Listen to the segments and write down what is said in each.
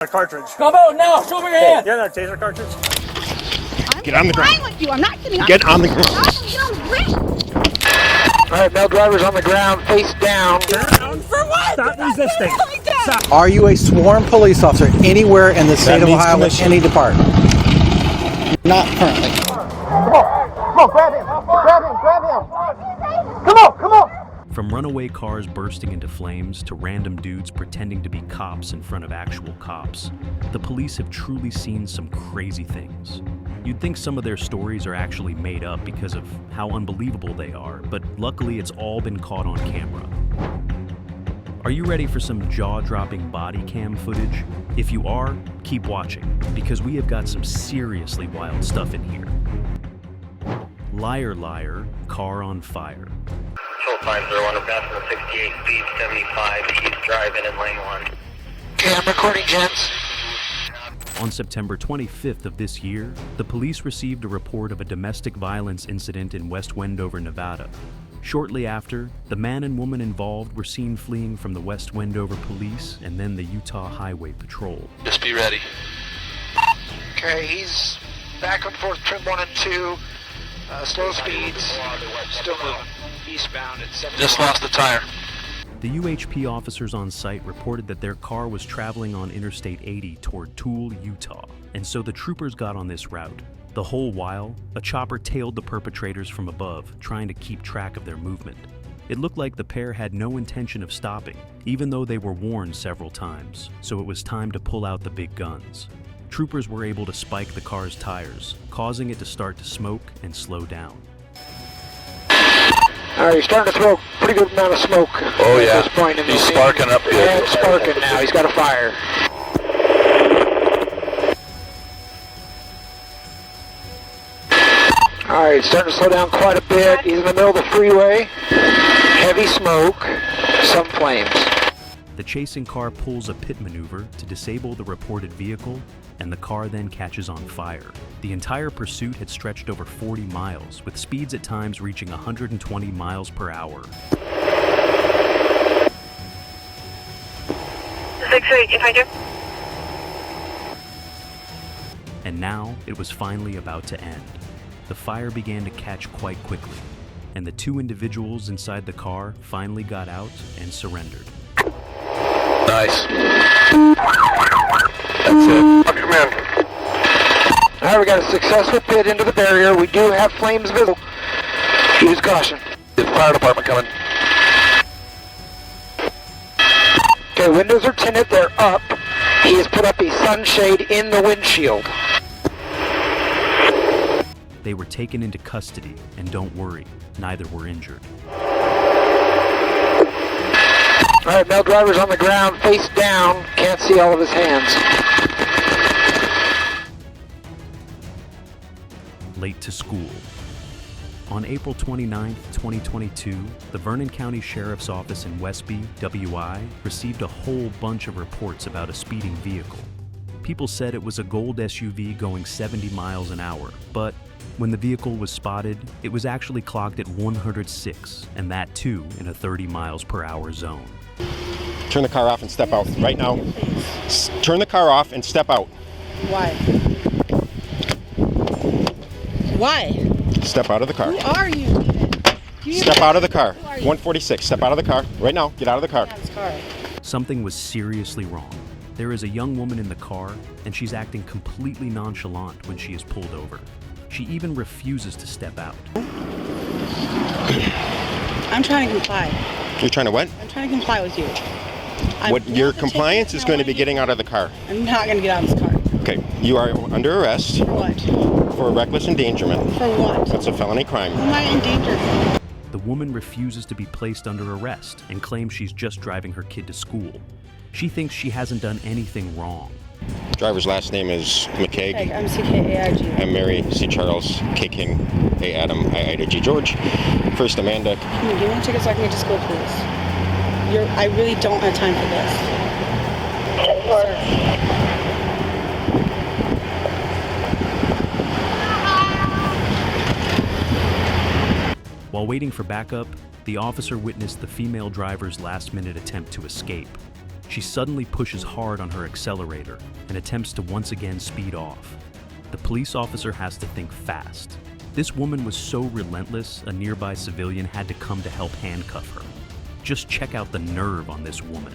A cartridge. Come out now! Show me your hand! Yeah, that taser cartridge. Get on the ground. With you. I'm not getting on. Get on the ground. Get on the ground. All right, male driver's on the ground, face down. Down for what? Stop resisting. Stop. Are you a sworn police officer anywhere in the state of Ohio with any department? Not currently. Come on, grab him. Come on. From runaway cars bursting into flames to random dudes pretending to be cops in front of actual cops, the police have truly seen some crazy things. You'd think some of their stories are actually made up because of how unbelievable they are, but luckily it's all been caught on camera. Are you ready for some jaw-dropping body cam footage? If you are, keep watching, because we have got some seriously wild stuff in here. Liar, liar, car on fire. Full 501, passing the 68, speed 75, he's driving in lane 1. Okay, I'm recording, gents. On September 25th of this year, the police received a report of a domestic violence incident in West Wendover, Nevada. Shortly after, the man and woman involved were seen fleeing from the West Wendover police and then the Utah Highway Patrol. Just be ready. Okay, he's back and forth, trim 1 and 2, slow speeds, still moving. Eastbound at 7. Just lost the tire. The UHP officers on site reported that their car was traveling on Interstate 80 toward Toole, Utah, and so the troopers got on this route. The whole while, a chopper tailed the perpetrators from above, trying to keep track of their movement. It looked like the pair had no intention of stopping, even though they were warned several times, so it was time to pull out the big guns. Troopers were able to spike the car's tires, causing it to start to smoke and slow down. All right, he's starting to throw a pretty good amount of smoke. Oh yeah, at this point in he's the sparking up good. Yeah, it's sparking now. He's got a fire. All right, starting to slow down quite a bit. He's in the middle of the freeway. Heavy smoke, some flames. The chasing car pulls a pit maneuver to disable the reported vehicle, and the car then catches on fire. The entire pursuit had stretched over 40 miles, with speeds at times reaching 120 miles per hour. 6-8, if I do. And now it was finally about to end. The fire began to catch quite quickly, and the two individuals inside the car finally got out and surrendered. Nice. That's it. Come in. All right, we got a successful pit into the barrier. We do have flames visible. Use caution. The fire department coming. Okay, windows are tinted. They're up. He has put up a sunshade in the windshield. They were taken into custody, and don't worry, neither were injured. All right, male driver's on the ground, face down. Can't see all of his hands. Late to school. On April 29, 2022, the Vernon County Sheriff's Office in Westby, WI, received a whole bunch of reports about a speeding vehicle. People said it was a gold SUV going 70 miles an hour, but when the vehicle was spotted, it was actually clocked at 106, and that too in a 30 miles per hour zone. Turn the car off and step out right now. Turn the car off and step out. Why? Why? Step out of the car. Who are you? Step out of the car. 146. Step out of the car right now. Get out of the car. Something was seriously wrong. There is a young woman in the car, and she's acting completely nonchalant when she is pulled over. She even refuses to step out. I'm trying to comply. You're trying to what? I'm trying to comply with you. Your compliance is going to be getting out of the car. I'm not going to get out of this car. Okay, you are under arrest. For what? For reckless endangerment. For what? That's a felony crime. Who am I endangering? The woman refuses to be placed under arrest and claims she's just driving her kid to school. She thinks she hasn't done anything wrong. Driver's last name is McCaig. I'm CKAIG. I'm Mary C. Charles, K. King, A. Adam, I. Ida G. George. First Amanda. Can you give me a ticket so I can get to school, please? I really don't have time for this. While waiting for backup, the officer witnessed the female driver's last-minute attempt to escape. She suddenly pushes hard on her accelerator and attempts to once again speed off. The police officer has to think fast. This woman was so relentless, a nearby civilian had to come to help handcuff her. Just check out the nerve on this woman.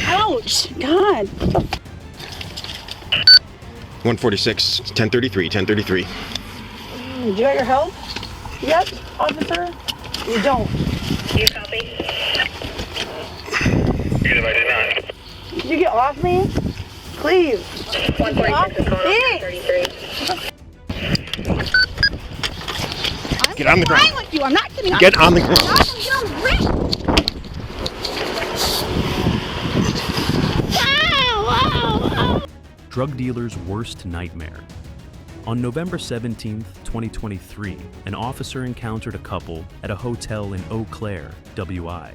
Ouch! God! 146, 1033, 1033. You got your help? Yep, officer. You don't. You copy? Good, I did not. Can you get off me? Please. 146 is going on 33. Get on the ground. With you. I'm not kidding. Get on the ground. Drug dealer's worst nightmare. On November 17, 2023, an officer encountered a couple at a hotel in Eau Claire, WI.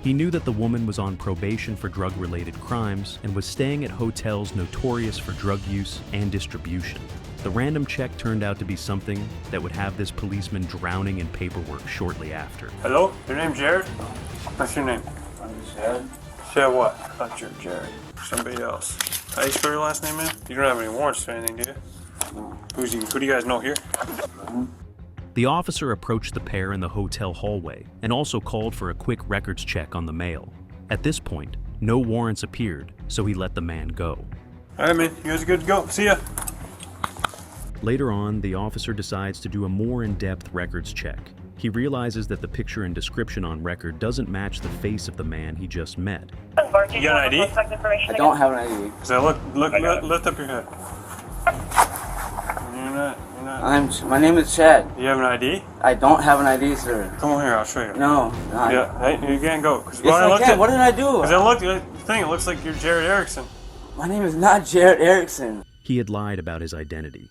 He knew that the woman was on probation for drug-related crimes and was staying at hotels notorious for drug use and distribution. The random check turned out to be something that would have this policeman drowning in paperwork shortly after. Hello? Your name's Jared? What's your name? I'm Chad. Chad what? I thought you were Jared. Somebody else. How do you spell your last name, man? You don't have any warrants or anything, do you? No. Who do you guys know here? The officer approached the pair in the hotel hallway and also called for a quick records check on the mail. At this point, no warrants appeared, so he let the man go. All right, man. You guys are good to go. See ya. Later on, the officer decides to do a more in-depth records check. He realizes that the picture and description on record doesn't match the face of the man he just met. You got an ID? I don't have an ID. So lift up your head. You're not. My name is Chad. You have an ID? I don't have an ID, sir. Come on here, I'll show you. No. Yeah, hey, you can't go. Yes, I can. What did I do? Because I looked at the thing, it looks like you're Jared Erickson. My name is not Jared Erickson. He had lied about his identity.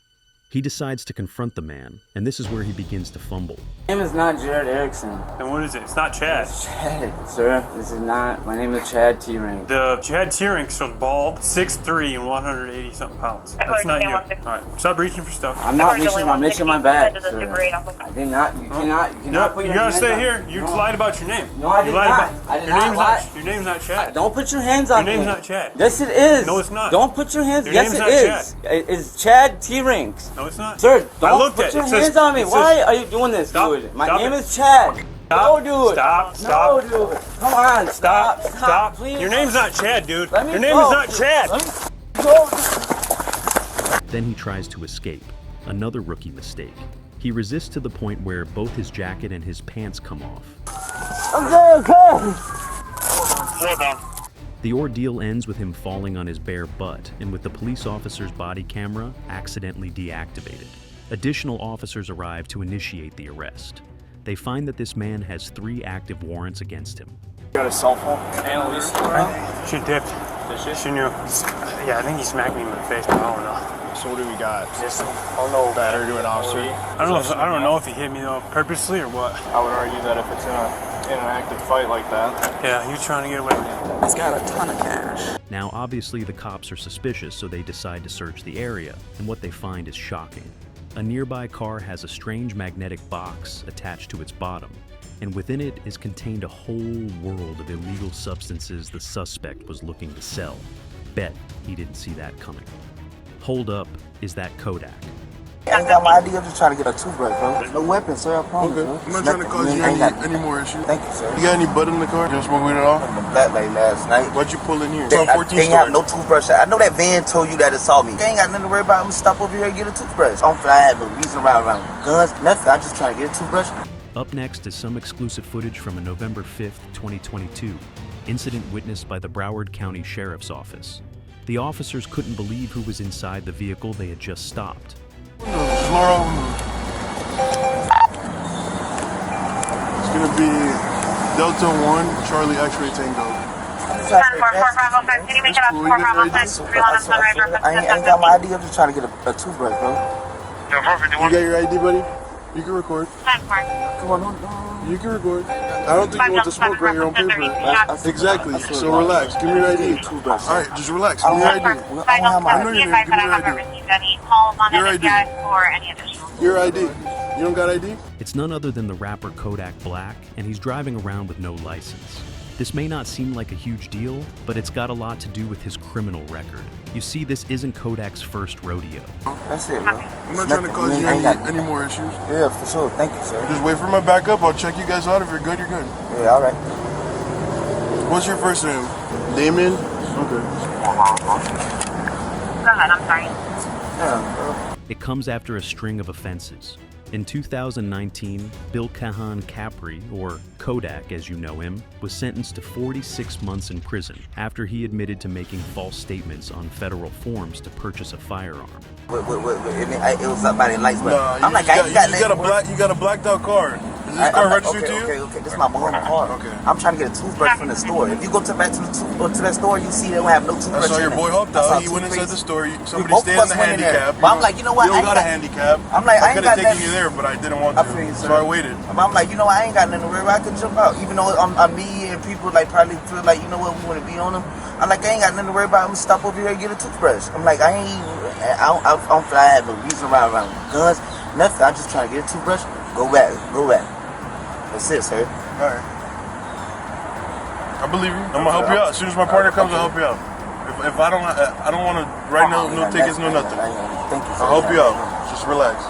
He decides to confront the man, and this is where he begins to fumble. My name is not Jared Erickson. And what is it? It's not Chad. It's Chad, sir. This is not. My name is Chad T-Ring. The Chad T-Ring's was bald, 6'3" and 180 something pounds. That's not you. Alright, stop reaching for stuff. I'm not reaching. I'm reaching my bag, sir. I did not. You cannot. You cannot put you your gotta hands stay on here. me. You No. lied about your name. No, I did not. I did not lie. Your name's not Chad. Don't put your hands on me. Your name's not Chad. Yes, it is. No, it's not. Don't put your hands. Your Yes, name's it not is. It's Chad T-Rings. No, it's not. Sir, I don't looked put at it. your It says- hands on me. it says- Why are you doing this, Stop. dude? My Stop name it. is Chad. Stop. No, dude. Stop. No, dude. Come on. Stop. Please. Your name's not Chad, dude. Let me Your name go. is not Chad. Let me go. Then he tries to escape. Another rookie mistake. He resists to the point where both his jacket and his pants come off. Okay. Slow down. The ordeal ends with him falling on his bare butt and with the police officer's body camera accidentally deactivated. Additional officers arrive to initiate the arrest. They find that this man has 3 active warrants against him. Got a cell phone. Annalise. She dipped. She knew. Yeah, I think he smacked me in the face, but I don't know. So what do we got? Just, I don't know. Battery to an officer? I don't know if he hit me though, purposely or what. I would argue that if it's in an active fight like that. Yeah, he was trying to get away with it. He's got a ton of cash. Now, obviously, the cops are suspicious, so they decide to search the area, and what they find is shocking. A nearby car has a strange magnetic box attached to its bottom, and within it is contained a whole world of illegal substances the suspect was looking to sell. Bet he didn't see that coming. Hold up is that Kodak. I ain't got my ID. I'm just trying to get a toothbrush, bro. No weapon, sir. I promise. Okay. Bro. I'm not trying to cause you any more issues. Thank you, sir. You got any bud in the car? You don't smoke weed at all? I'm black like last night. Why'd you pull in here? I It's on 14th ain't have story. no toothbrush. I know that van told you that it saw me. They ain't got nothing to worry about. I'm gonna stop over here and get a toothbrush. I don't feel I have no reason around guns, nothing. I'm just trying to get a toothbrush. Up next is some exclusive footage from a November 5th, 2022 incident witnessed by the Broward County Sheriff's Office. The officers couldn't believe who was inside the vehicle they had just stopped. It's gonna be Delta 1, Charlie X-Ray Tango. I ain't got my ID. I'm just trying to get a toothbrush, bro. You got your ID, buddy? You can record. Come on. You can record. I don't think you want to smoke right here on paper. Exactly. So relax. Give me your ID. Alright, just relax. Give me your ID. I don't have my I know your name. Give me your ID. Your ID. You don't got ID? It's none other than the rapper Kodak Black, and he's driving around with no license. This may not seem like a huge deal, but it's got a lot to do with his criminal record. You see, this isn't Kodak's first rodeo. That's it, bro. I'm not trying to cause you any more issues. Yeah, for sure. Thank you, sir. Just wait for my backup. I'll check you guys out. If you're good, you're good. Yeah, all right. What's your first name? Damon? Okay. Go ahead, I'm sorry. Yeah, bro. It comes after a string of offenses. In 2019, Bill Kahan Capri, or Kodak as you know him, was sentenced to 46 months in prison after he admitted to making false statements on federal forms to purchase a firearm. Wait. It was up by the lights, but Nah, I'm like, I ain't got nothing. you got a blacked out car. Is this car registered to you? Okay. This is my mom's car. Okay. I'm trying to get a toothbrush from the store. If you go back to that store, you see they don't have no toothbrush. I saw your boy hopped out. He went inside the store. Somebody stayed in the handicap. But I'm like, you know what? You don't got a handicap. I'm like, I could have taken you there, but I didn't want to. So I waited. I'm like, you know, I ain't got nothing to worry about. I can jump out. Even though I'm me and people like probably feel like, you know what, we want to be on them. I'm like, I ain't got nothing to worry about. I'm gonna stop over here and get a toothbrush. I'm like, I don't feel I have no reason around guns, nothing. I'm just trying to get a toothbrush. Go back. That's it, sir. All right. I believe you. I'm gonna help you out. As soon as my partner comes, I'll help you out. If I don't want to write no tickets, no nothing. Thank you, sir. I'll help you out. Just relax.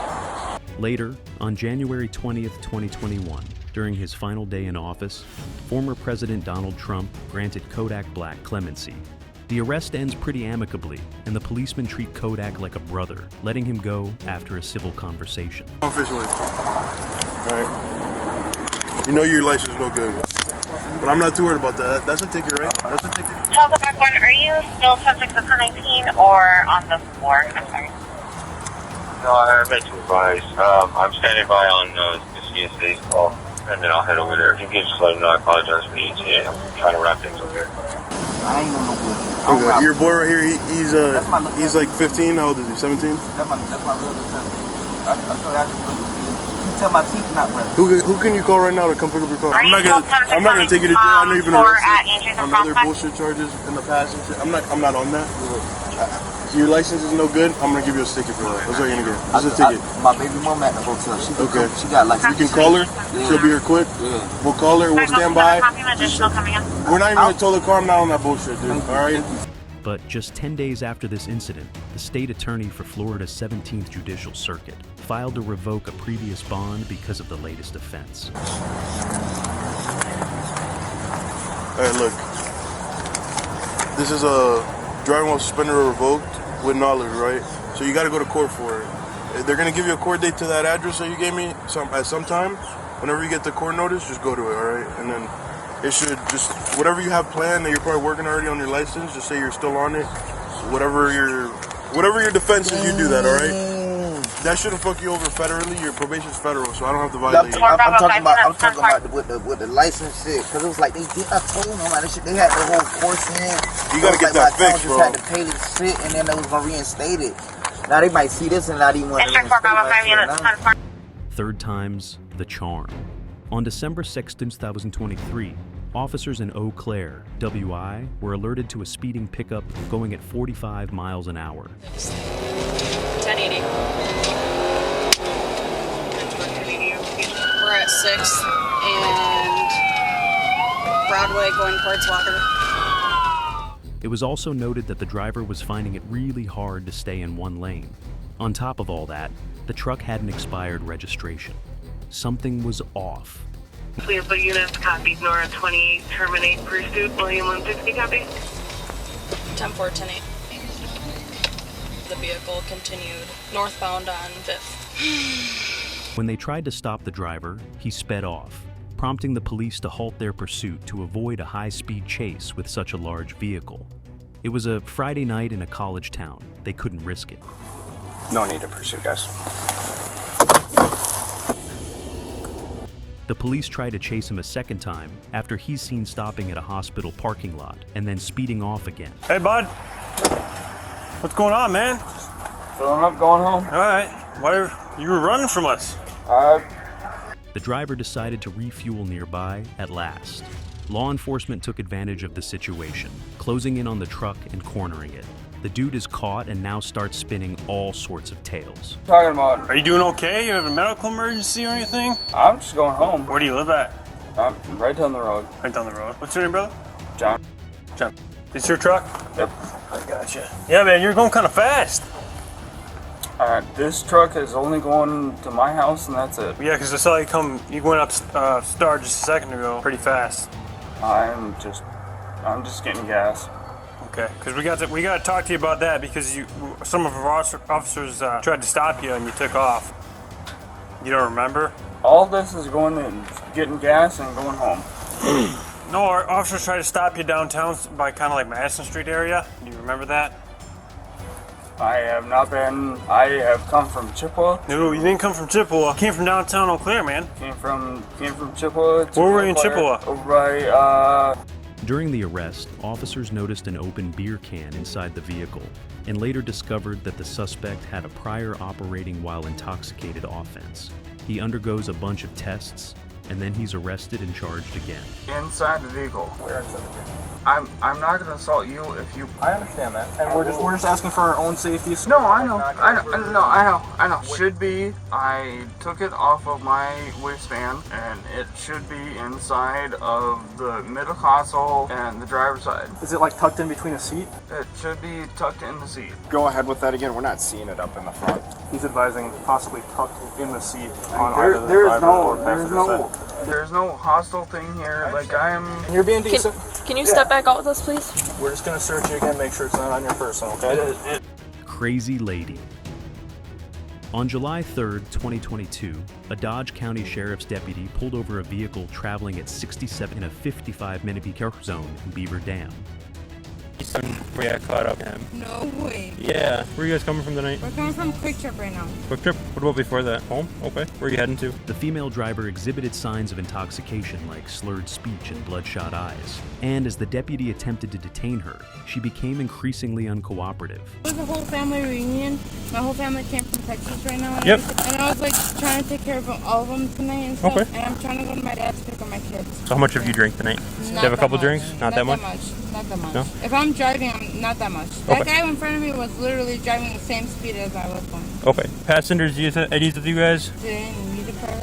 Later, on January 20th, 2021, during his final day in office, former President Donald Trump granted Kodak Black clemency. The arrest ends pretty amicably, and the policemen treat Kodak like a brother, letting him go after a civil conversation. Officially. All right. You know your license is no good. But I'm not too worried about that. That's a ticket, right? That's a ticket. Delta Park 1, are you still subject to 19 or on the floor? I'm sorry. No, I meant to advise. I'm standing by on the CSA's call, and then I'll head over there. If you can just let him know I apologize for the ETA. I'm trying to wrap things up here. I ain't no good. Okay. Your boy right here, he's like 15. How old is he? 17? That's my little cousin. I thought I could tell my teeth not right. Who can you call right now to come pick up your car? I'm not gonna take you to jail. I know you've been arrested on other bullshit charges in the past and shit. I'm not on that. Your license is no good. I'm gonna give you a ticket for that. That's what you're gonna get. It's a ticket. My baby mom at the hotel. She got license. You can call her. Yeah. She'll be here quick. Yeah. We'll call her. We'll stand by. We're not even gonna tow the car. I'm not on that bullshit, dude. All right. But just 10 days after this incident, the state attorney for Florida's 17th Judicial Circuit filed to revoke a previous bond because of the latest offense. All right, look. This is a driving while suspended or revoked with knowledge, right? So you got to go to court for it. They're going to give you a court date to that address that you gave me at some time. Whenever you get the court notice, just go to it, all right? And then it should just, whatever you have planned that you're probably working already on your license, just say you're still on it. Whatever your defense is, you do that, all right? That shouldn't fuck you over federally. Your probation's federal, so I don't have to violate you. I'm talking about with the license shit, because it was like I told them about this shit. They had the whole course in. You gotta get that fixed, bro. Just had to pay this shit, and then they was gonna reinstate it. Now they might see this and not even want to reinstate it. Third time's the charm. On December 6, 2023, officers in Eau Claire, WI, were alerted to a speeding pickup going at 45 miles an hour. 1080. We're at 6th and Broadway going towards Walker. It was also noted that the driver was finding it really hard to stay in one lane. On top of all that, the truck had an expired registration. Something was off. Please, the units copied Nora 28, terminate pursuit, William 160, copy. 10-4, 10-8. The vehicle continued northbound on 5th. When they tried to stop the driver, he sped off, prompting the police to halt their pursuit to avoid a high-speed chase with such a large vehicle. It was a Friday night in a college town. They couldn't risk it. No need to pursue, guys. The police tried to chase him a second time after he's seen stopping at a hospital parking lot and then speeding off again. Hey, bud. What's going on, man? Filling up, going home. All right. Why you were running from us? The driver decided to refuel nearby at last. Law enforcement took advantage of the situation, closing in on the truck and cornering it. The dude is caught and now starts spinning all sorts of tales. Talking about? Are you doing okay? You have a medical emergency or anything? I'm just going home. Where do you live at? Right down the road. Right down the road. What's your name, brother? John. John. This your truck? Yep. I gotcha. Yeah, man, you're going kind of fast. This truck is only going to my house, and that's it. Yeah, because I saw you went up Star just a second ago, pretty fast. I'm just getting gas. Okay, because we got to talk to you about that because some of our officers tried to stop you and you took off. You don't remember? All this is going in, getting gas and going home. No, our officers tried to stop you downtown by kind of like Madison Street area. Do you remember that? I have not been. I have come from Chippewa. No, you didn't come from Chippewa. You came from downtown Eau Claire, man. Came from Chippewa. Where were you in Chippewa? Right. During the arrest, officers noticed an open beer can inside the vehicle and later discovered that the suspect had a prior operating while intoxicated offense. He undergoes a bunch of tests, and then he's arrested and charged again. Inside the vehicle. Where inside the vehicle? I'm not gonna assault you if you. I understand that, and we're just asking for our own safety. So no, I know. Should be. I took it off of my waistband, and it should be inside of the middle console and the driver's side. Is it like tucked in between a seat? It should be tucked in the seat. Go ahead with that again. We're not seeing it up in the front. He's advising possibly tucked in the seat on There- either the there's driver no- or passenger side. There's no hostile thing here. Like You're being decent. Can you step back out with us, please? We're just gonna search you again, make sure it's not on your person, okay? Crazy lady. On July 3rd, 2022, a Dodge County Sheriff's deputy pulled over a vehicle traveling at 67 in a 55-minute peak zone in Beaver Dam. We got caught up. No way. Yeah. Where are you guys coming from tonight? We're coming from Quick Trip right now. Quick Trip? What about before that? Home? Okay. Where are you heading to? The female driver exhibited signs of intoxication like slurred speech and bloodshot eyes. And as the deputy attempted to detain her, she became increasingly uncooperative. It was a whole family reunion. My whole family came from Texas right now. And Yep. And I was like trying to take care of all of them tonight and stuff. Okay. And I'm trying to go to my dad's to pick up my kids. So how much have you drank tonight? Do you have a couple drinks? Not that much? Not that much. No? If I'm driving, I'm not that much. Okay. That guy in front of me was literally driving the same speed as I was going. Okay. Passengers, IDs with you guys?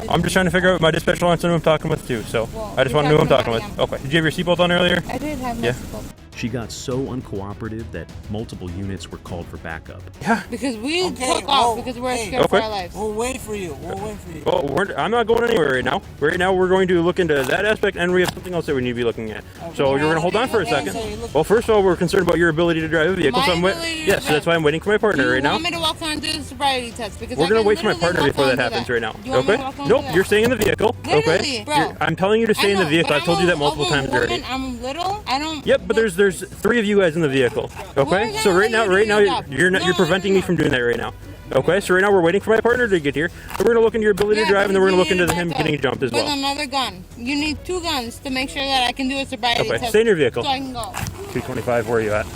I'm just trying to figure out, my dispatcher wants to know who I'm talking with too, so I just want to know who I'm talking with. Okay. Did you have your seatbelt on earlier? I did have my seatbelt. She got so uncooperative that multiple units were called for backup. Yeah. Because we took off because we're scared for our lives. We'll wait for you. Well, I'm not going anywhere right now. Right now, we're going to look into that aspect, and we have something else that we need to be looking at. So you're going to hold on for a second. Well, first of all, we're concerned about your ability to drive a vehicle. So yes, so that's why I'm waiting for my partner right now. You want me to walk on and do the sobriety test? Because We're going to wait for my partner before that happens right now. Okay? Nope, you're staying in the vehicle. Okay? I'm telling you to stay in the vehicle. I've told you that multiple times already. I'm little. I don't. Yep, but there's 3 of you guys in the vehicle. Okay? So right now you're preventing me from doing that right now. Okay, so right now we're waiting for my partner to get here. And we're going to look into your ability to drive, and then we're going to look into him getting jumped as With well. another gun. You need 2 guns to make sure that I can do a sobriety test. Okay, stay in your vehicle. So I can go. 225, where are you at?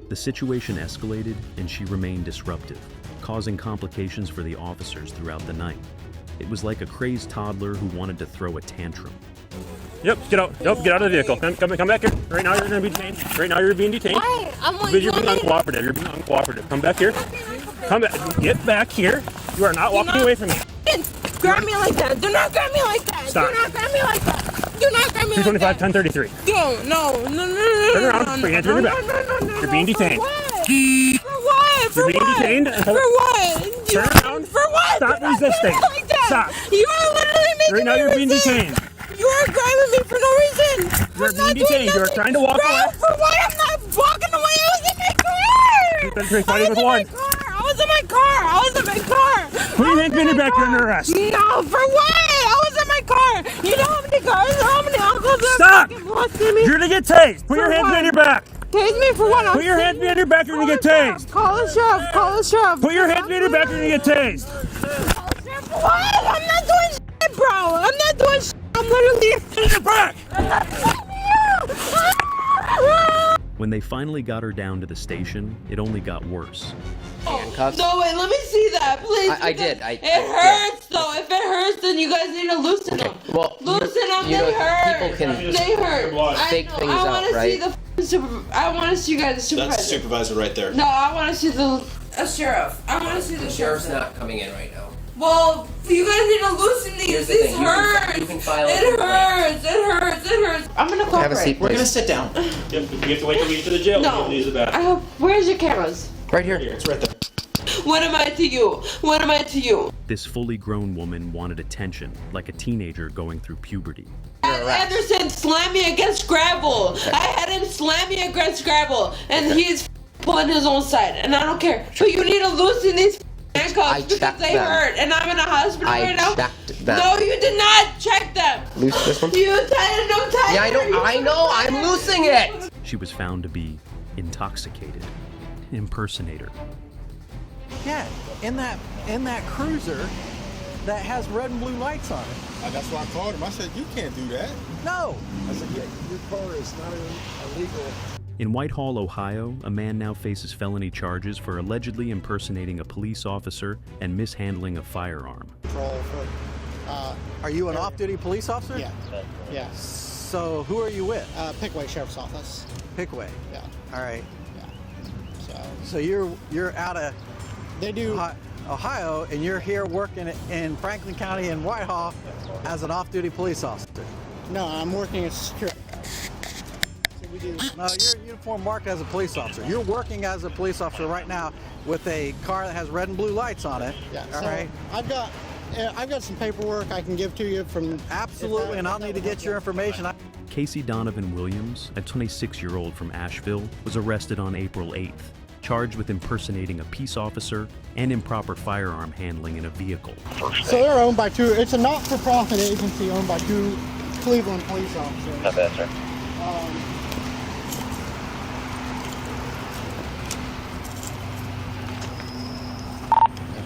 The situation escalated, and she remained disruptive, causing complications for the officers throughout the night. It was like a crazed toddler who wanted to throw a tantrum. Yep, get out. Nope, get out of the vehicle. Come back here. Right now you're going to be detained. Right now you're being detained. Why? Because you're being uncooperative. You're being uncooperative. Come back here. Come back. Get back here. You are not walking away from me. Grab me like that. Do not grab me like that. Stop. Do not grab me like that. Do not grab me 225, like that. 1033. No. Turn around. Put your hands behind your back. You're being detained. For what? You're being detained. For what? Turn around. For what? Stop resisting. Like that. Stop. You are literally making Right now me you're being resist. detained. You are grabbing me for no reason. You're being detained. You're trying to walk away. For what? I'm not walking away. I was in my car. You've been fighting with one. I was in my car. Put your hands behind your back. You're under arrest. No, for what? I was in my car. You know how many cars, how many uncles are Stop. fucking molesting me? You're going to get tased. Put your hands behind your back. Tase me for what? Put your hands behind your back. You're going to get tased. Call the sheriff. Call the sheriff. Put your hands behind your back. You're going to get tased. What? I'm not doing shit, bro. I'm not doing shit. I'm literally in your back. When they finally got her down to the station, it only got worse. Handcuffs? No, wait, let me see that, please. I did. It hurts, though. If it hurts, then you guys need to loosen them. Well, Loosen them, you know, they hurt. people can They hurt. fake things I out, want to right? see the I want to see you guys, the supervisor. That's the supervisor right there. No, I want to see the sheriff. I want to see the sheriff's not coming in right now. Well, you guys need to loosen these. These hurt. You can file It hurts. It hurts. It hurts. I'm gonna cooperate. Have a seat, We're please. gonna sit down. You have to wait till we get to the jail. No. These are back. Where's your cameras? Right here. It's right there. What am I to you? What am I to you? This fully grown woman wanted attention, like a teenager going through puberty. Anderson slammed me against gravel. I had him slam me against gravel, and he's pulling his own side, and I don't care. But you need to loosen these handcuffs because they hurt, and I'm in a hospital right now. I checked them. No, you did not check them. Loose this one? You tightened them tighter. Yeah, I know. I'm loosing it. She was found to be intoxicated. Impersonator. Yeah, in that cruiser that has red and blue lights on it. That's why I called him. I said, you can't do that. No. I said, yeah, your car is not illegal. In Whitehall, Ohio, a man now faces felony charges for allegedly impersonating a police officer and mishandling a firearm. Are you an off-duty police officer? Yeah. Yeah. So who are you with? Pickaway Sheriff's Office. Pickaway. Yeah. All right. Yeah. So you're out of Ohio, and you're here working in Franklin County in Whitehall as an off-duty police officer. No, I'm working as security. No, your uniform marked as a police officer. You're working as a police officer right now with a car that has red and blue lights on it. Yeah. All so right. I've got some paperwork I can give to you from. Absolutely, and I'll need to get your information. Casey Donovan Williams, a 26-year-old from Asheville, was arrested on April 8th, charged with impersonating a peace officer and improper firearm handling in a vehicle. So they're owned by two. It's a not-for-profit agency owned by two Cleveland police officers. Not bad, sir.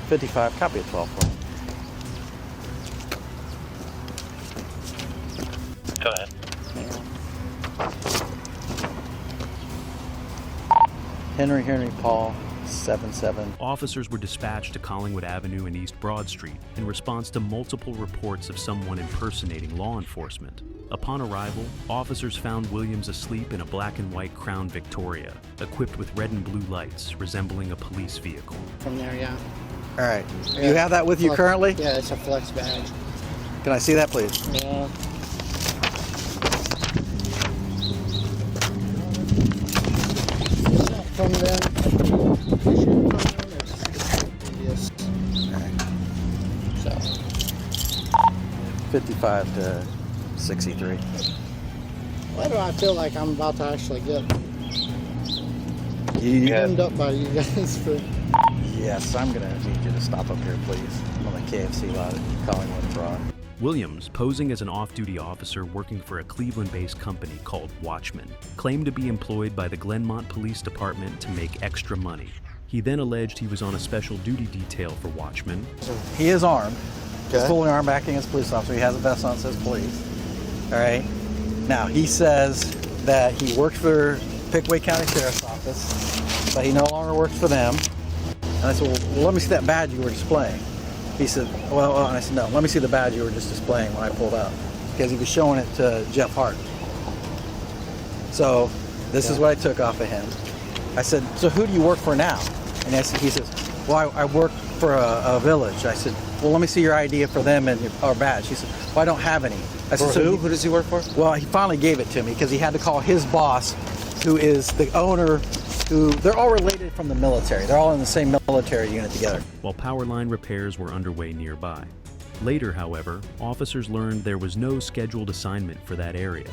55, copy of 12. Go ahead. Henry Paul, 77. Officers were dispatched to Collingwood Avenue and East Broad Street in response to multiple reports of someone impersonating law enforcement. Upon arrival, officers found Williams asleep in a black and white Crown Victoria, equipped with red and blue lights resembling a police vehicle. From there, yeah. All right. Yeah. You have that with you currently? Yeah, it's a flex badge. Can I see that, please? Yeah. From them. Yes. So. 55 to 63. Why do I feel like I'm about to actually get Yeah. pinned up by you guys for? Yes, I'm gonna need you to stop up here, please. I'm on the KFC lot at Collingwood Fraud. Williams, posing as an off-duty officer working for a Cleveland-based company called Watchman, claimed to be employed by the Glenmont Police Department to make extra money. He then alleged he was on a special duty detail for Watchman. He is armed. He's fully armed, acting as a police officer. He has a vest on that says police. All right. Now, he says that he works for Pickaway County Sheriff's Office, but he no longer works for them. And I said, well, let me see that badge you were displaying. He said, well, and I said, no, let me see the badge you were just displaying when I pulled up. Because he was showing it to Jeff Hart. So this is what I took off of him. I said, so who do you work for now? And he says, well, I work for a village. I said, well, let me see your ID for them and our badge. He said, well, I don't have any. I said, For who? Who does he work for? Well, he finally gave it to me because he had to call his boss, who is the owner, who they're all related from the military. They're all in the same military unit together. While power line repairs were underway nearby. Later, however, officers learned there was no scheduled assignment for that area.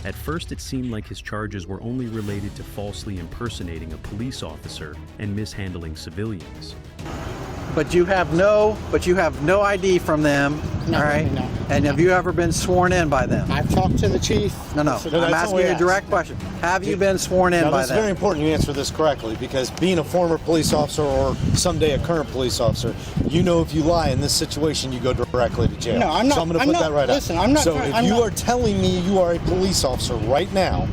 At first, it seemed like his charges were only related to falsely impersonating a police officer and mishandling civilians. But you have no ID from them, No, all right? no. And have you ever been sworn in by them? I've talked to the chief. No. So I'm that's asking all you we a direct question. Have you been sworn in Now, by it's them? very important you answer this correctly, because being a former police officer or someday a current police officer, you know if you lie in this situation, you go directly to jail. No, I'm not. So I'm going to put that right Listen, out. I'm not. So trying, if I'm you not, are telling me you are a police officer right now,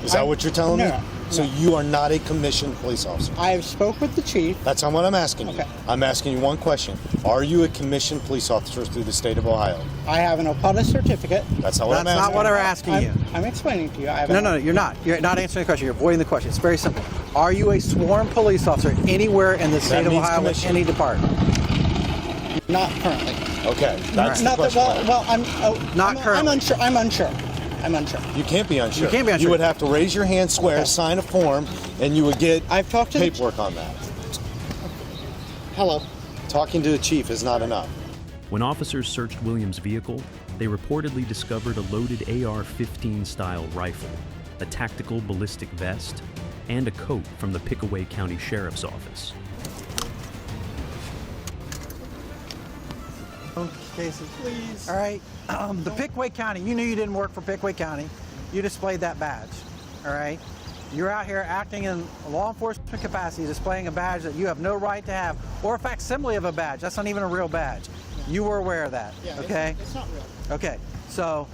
is that what you're telling me? So you are not a commissioned police officer. I have spoke with the chief. That's not what I'm asking you. I'm asking you one question. Are you a commissioned police officer through the state of Ohio? I have an OPUDA certificate. That's not what I'm asking. That's not what we're asking you. I'm explaining to you. No, you're not. You're not answering the question. You're avoiding the question. It's very simple. Are you a sworn police officer anywhere in the state of means Ohio with commissioned. any department? Not currently. Okay, that's Not the that, question. well, I'm Not currently. I'm unsure. I'm unsure. You can't be unsure. You can't be unsure. You would have to raise your hand, swear, sign a form, and you would get I've talked to paperwork on that. Hello. Talking to the chief is not enough. When officers searched Williams' vehicle, they reportedly discovered a loaded AR-15 style rifle, a tactical ballistic vest, and a coat from the Pickaway County Sheriff's Office. Cases, please. All right. The Pickaway County, you knew you didn't work for Pickaway County. You displayed that badge. All right. You're out here acting in a law enforcement capacity, displaying a badge that you have no right to have, or a facsimile of a badge. That's not even a real badge. Yeah. You were aware of that. Yeah, okay. It's not real. Okay. So,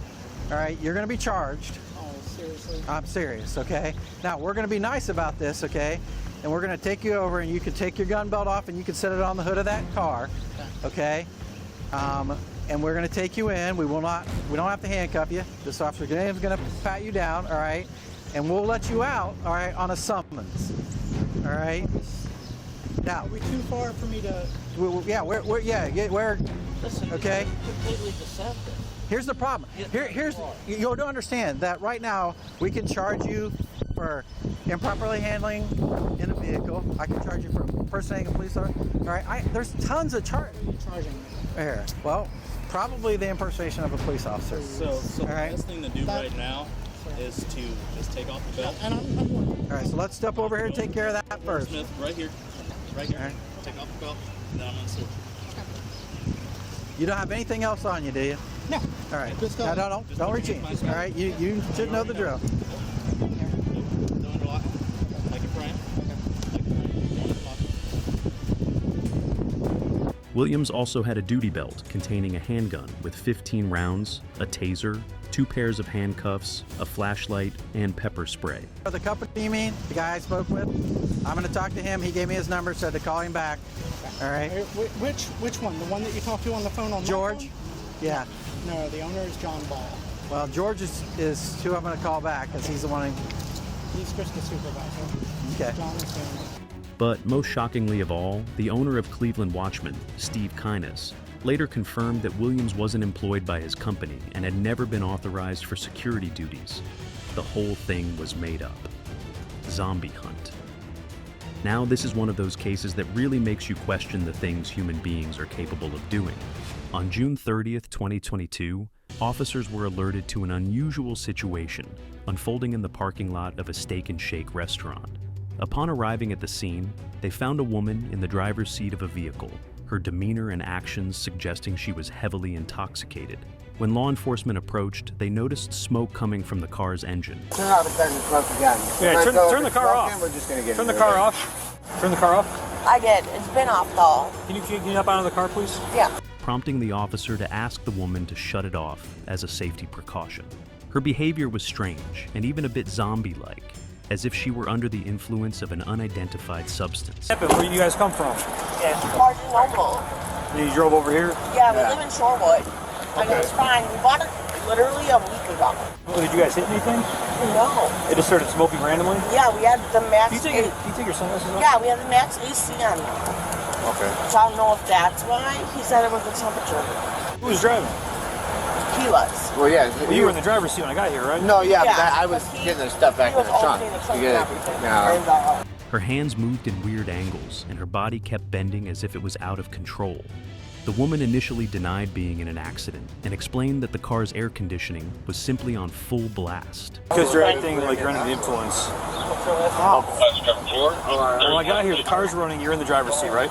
all right, you're going to be charged. Oh, seriously? I'm serious. Okay. Now we're going to be nice about this. Okay. And we're going to take you over, and you can take your gun belt off, and you can set it on the hood of that car. Okay. And we're going to take you in. We don't have to handcuff you. This officer is going to pat you down, all right? And we'll let you out, all right, on a summons, all right? Now, are we too far for me to? We're Listen, okay. Completely deceptive. Here's the problem. You don't understand that right now we can charge you for improperly handling in a vehicle. I can charge you for impersonating a police officer. All right, there's tons of charges. Charging me. Here, well, probably the impersonation of a police officer. So the best thing to do right now is to just take off the belt. And I'm all right, so let's step over here and take care of that first. Smith, right here. Right here. Right. Take off the belt, and then I'm going to search. You don't have anything else on you, do you? No. All right. Don't reach in. All right, you should know the drill. Williams also had a duty belt containing a handgun with 15 rounds, a taser, 2 pairs of handcuffs, a flashlight, and pepper spray. The company, you mean? The guy I spoke with? I'm going to talk to him. He gave me his number, said to call him back. All right. Which one? The one that you talked to on the phone on George? Yeah. No, the owner is John Ball. Well, George is who I'm going to call back because he's the one He's just the supervisor. Okay. John is the owner. But most shockingly of all, the owner of Cleveland Watchman, Steve Kines, later confirmed that Williams wasn't employed by his company and had never been authorized for security duties. The whole thing was made up. Zombie hunt. Now this is one of those cases that really makes you question the things human beings are capable of doing. On June 30th, 2022, officers were alerted to an unusual situation unfolding in the parking lot of a Steak and Shake restaurant. Upon arriving at the scene, they found a woman in the driver's seat of a vehicle, her demeanor and actions suggesting she was heavily intoxicated. When law enforcement approached, they noticed smoke coming from the car's engine. Turn the car off. Turn the car off. Turn the car off. I did. It's been off though. Can you get up out of the car, please? Yeah. Prompting the officer to ask the woman to shut it off as a safety precaution. Her behavior was strange and even a bit zombie-like, as if she were under the influence of an unidentified substance. Where do you guys come from? Yeah. Martin Noble. You drove over here? Yeah, we live in Shorewood. And it's fine. We bought it literally a week ago. Oh, did you guys hit anything? No. It just started smoking randomly? Yeah, we had the max. Do you take your sunglasses off? Yeah, we had the max AC on. Okay. So I don't know if that's why. He said it was the temperature. Who was driving? He was. Well, yeah. Well, you were in the driver's seat when I got here, right? No, yeah, Yeah, but I was getting the stuff back in the trunk. Her hands moved in weird angles, and her body kept bending as if it was out of control. The woman initially denied being in an accident and explained that the car's air conditioning was simply on full blast. Because you're acting like you're under the influence. When I got here, the car's running, you're in the driver's seat, right?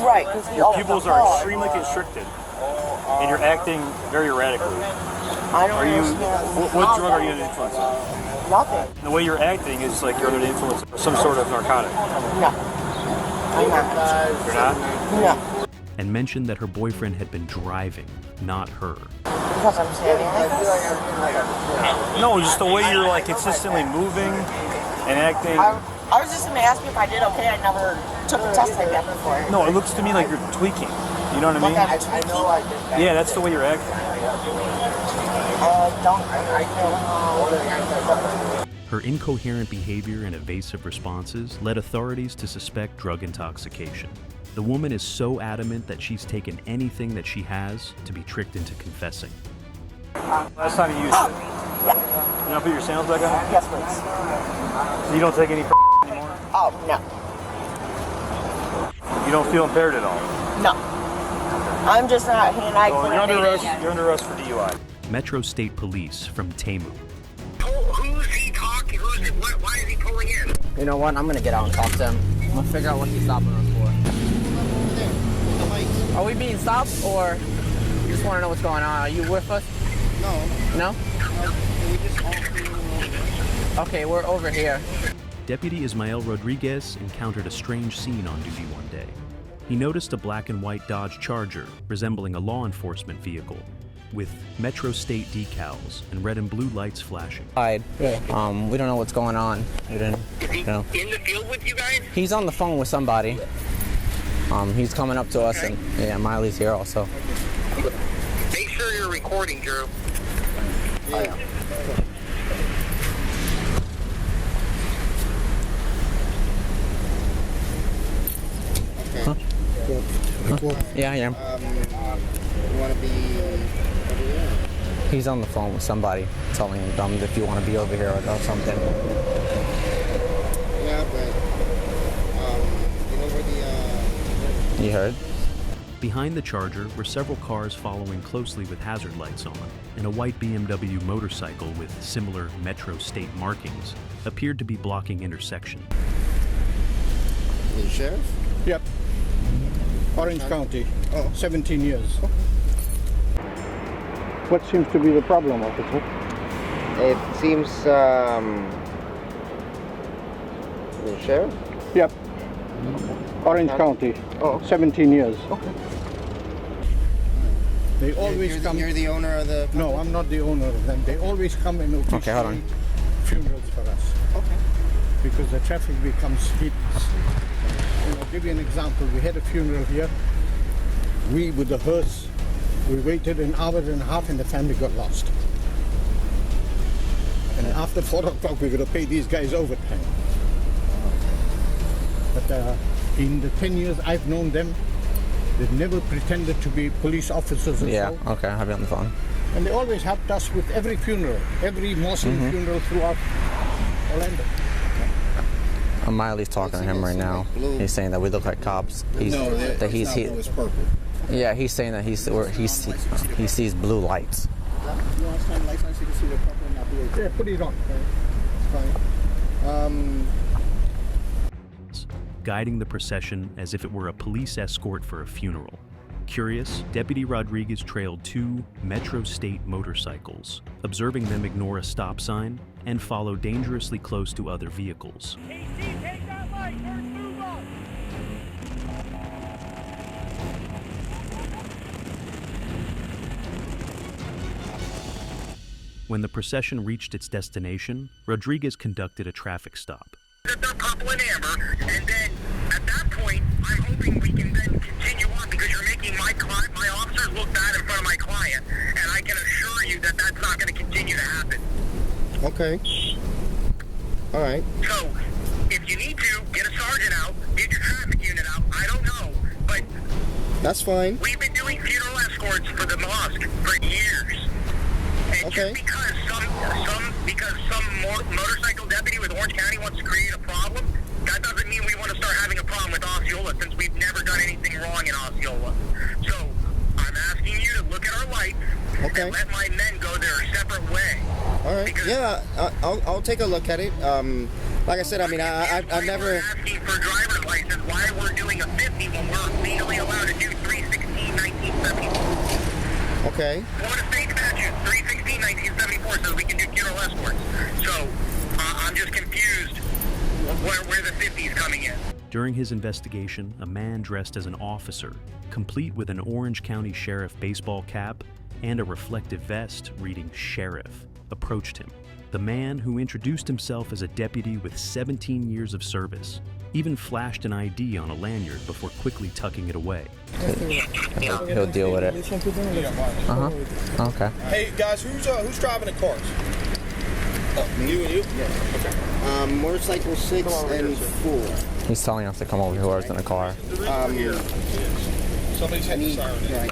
Right. Your pupils are extremely constricted, and you're acting very erratically. I don't understand. What drug are you under the influence of? Nothing. The way you're acting is like you're under the influence of some sort of narcotic. No. I'm not. You're not? No. And mentioned that her boyfriend had been driving, not her. Because I'm standing like this? No, just the way you're like consistently moving and acting. I was just going to ask you if I did okay. I never took a test like that before. No, it looks to me like you're tweaking. You know what I mean? I know I did that. Yeah, that's the way you're acting. Her incoherent behavior and evasive responses led authorities to suspect drug intoxication. The woman is so adamant that she's taken anything that she has to be tricked into confessing. Last time you used it. You want to put your sandals back on? Yes, please. So you don't take any anymore? Oh, no. You don't feel impaired at all? No. I'm just not hand-eye Well, you're under arrest. You're under arrest for DUI. Metro State Police from Temu. Who's he talking? Why is he pulling in? You know what? I'm gonna get out and talk to him. I'm gonna figure out what he's stopping us for. Are we being stopped, or you just want to know what's going on? Are you with us? No. No? We just all came over there. Okay, we're over here. Deputy Ismael Rodriguez encountered a strange scene on duty one day. He noticed a black and white Dodge Charger resembling a law enforcement vehicle with Metro State decals and red and blue lights flashing. We don't know what's going on. We didn't, in the field with you guys? He's on the phone with somebody. He's coming up to us, and yeah, Miley's here also. Make sure you're recording, Drew. Yeah. Huh? Yeah, I am. You want to be over here? He's on the phone with somebody telling them if you want to be over here or something. Yeah, but you know where the You heard? Behind the Charger were several cars following closely with hazard lights on, and a white BMW motorcycle with similar Metro State markings appeared to be blocking intersection. The sheriff? Yep. Orange County. 17 years. What seems to be the problem, officer? It seems the sheriff? Yep. Orange County. 17 years. Okay. They always come. You're the owner of the company? No, I'm not the owner of them. They always come and Okay, hold on. funerals for us. Okay. Because the traffic becomes hideous. I'll give you an example. We had a funeral here. We, with the hearse, we waited an hour and a half and the family got lost. And after 4 o'clock, we're going to pay these guys overtime. But in the 10 years I've known them, they've never pretended to be police officers and Yeah, so. okay, I have it on the phone. And they always helped us with every funeral, every Muslim funeral throughout Orlando. Miley's talking to him right now. He's saying that we look like cops. He's purple. Yeah, he's saying that he sees blue lights. You want to stand lights on so you can see the purple and not blue? Yeah, put it on. It's fine. Guiding the procession as if it were a police escort for a funeral. Curious, Deputy Rodriguez trailed 2 Metro State motorcycles, observing them ignore a stop sign and follow dangerously close to other vehicles. When the procession reached its destination, Rodriguez conducted a traffic stop. They're purple and amber, and then at that point, I'm hoping we can then continue on because you're making my officers look bad in front of my client, and I can assure you that that's not going to continue to happen. Okay. All right. So, if you need to, get a sergeant out, get your traffic unit out, I don't know, but that's fine. We've been doing funeral escorts for the mosque for years. And just because some motorcycle deputy with Orange County wants to create a problem, that doesn't mean we want to start having a problem with Osceola since we've never done anything wrong in Osceola. So I'm asking you to look at our lights and let my men go their separate way. All right. Yeah, I'll take a look at it. Like I said, I mean, I've never asking for driver's license why we're doing a 50 when we're legally allowed to do 316, 1974. Okay. Florida State statute 316, 1974 says we can do funeral escorts. So I'm just confused where the 50 is coming in. During his investigation, a man dressed as an officer, complete with an Orange County Sheriff baseball cap and a reflective vest reading Sheriff, approached him. The man, who introduced himself as a deputy with 17 years of service, even flashed an ID on a lanyard before quickly tucking it away. He'll deal with it. Okay. Hey guys, who's driving the cars? You and you? Yes. Okay. Motorcycle 6 and 4. He's telling us to come over here whoever's in the car. Somebody's hit the siren.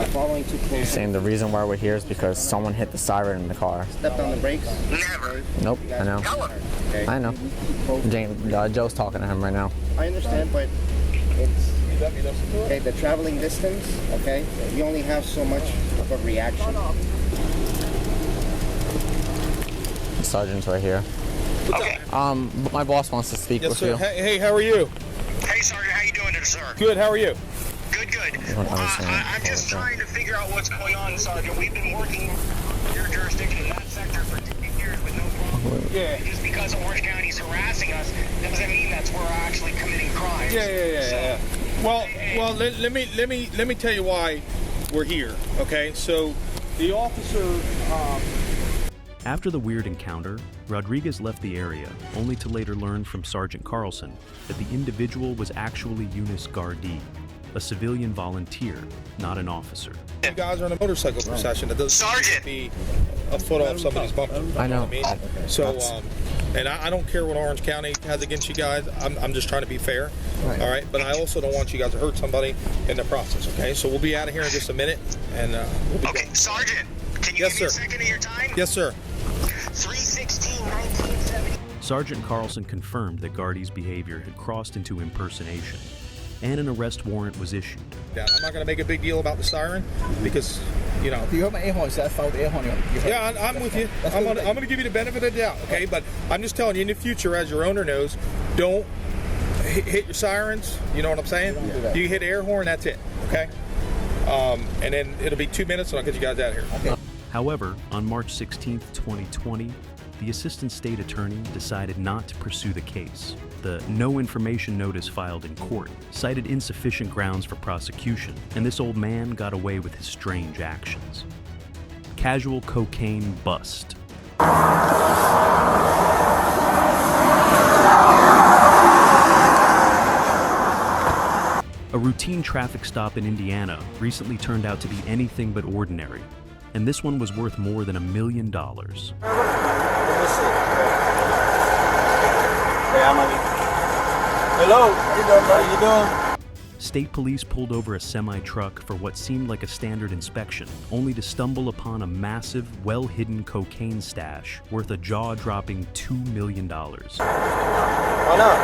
Following too close. Saying the reason why we're here is because someone hit the siren in the car. Stepped on the brakes? Never. Nope, I know. Okay. I know. Joe's talking to him right now. I understand, but it's okay. The traveling distance. Okay, you only have so much of a reaction. The sergeant's right here. Okay. My boss wants to speak with you. Hey, how are you? Hey, Sergeant, how you doing today, sir? Good. How are you? Good. I'm just trying to figure out what's going on, Sergeant. We've been working your jurisdiction in that sector for 2 years with no problem. Yeah. Just because Orange County's harassing us doesn't mean that's where we're actually committing crimes. Yeah. Well, let me tell you why we're here. Okay, so the officer. After the weird encounter, Rodriguez left the area, only to later learn from Sergeant Carlson that the individual was actually Eunice Gardee, a civilian volunteer, not an officer. You guys are in a motorcycle procession. That doesn't be a foot off somebody's bumper. I know. So, and I don't care what Orange County has against you guys. I'm just trying to be fair. Right. All right, but I also don't want you guys to hurt somebody in the process. Okay, so we'll be out of here in just a minute, and we'll be Okay, Sergeant, can you give me a second of your time? Yes, sir. 3/16/1970. Sergeant Carlson confirmed that Gardee's behavior had crossed into impersonation, and an arrest warrant was issued. Yeah, I'm not going to make a big deal about the siren because, you know. Yeah, I'm with you. I'm going to give you the benefit of the doubt, okay? But I'm just telling you, in the future, as your owner knows, don't hit your sirens. You know what I'm saying? Yeah. You hit air horn, that's it, okay? And then it'll be 2 minutes, and I'll get you guys out of here. Okay. However, on March 16, 2020, the assistant state attorney decided not to pursue the case. The no information notice filed in court cited insufficient grounds for prosecution, and this old man got away with his strange actions. Casual cocaine bust. A routine traffic stop in Indiana recently turned out to be anything but ordinary, and this one was worth more than $1 million. Hello, how you doing? State police pulled over a semi-truck for what seemed like a standard inspection, only to stumble upon a massive, well-hidden cocaine stash worth a jaw-dropping $2 million. Why not?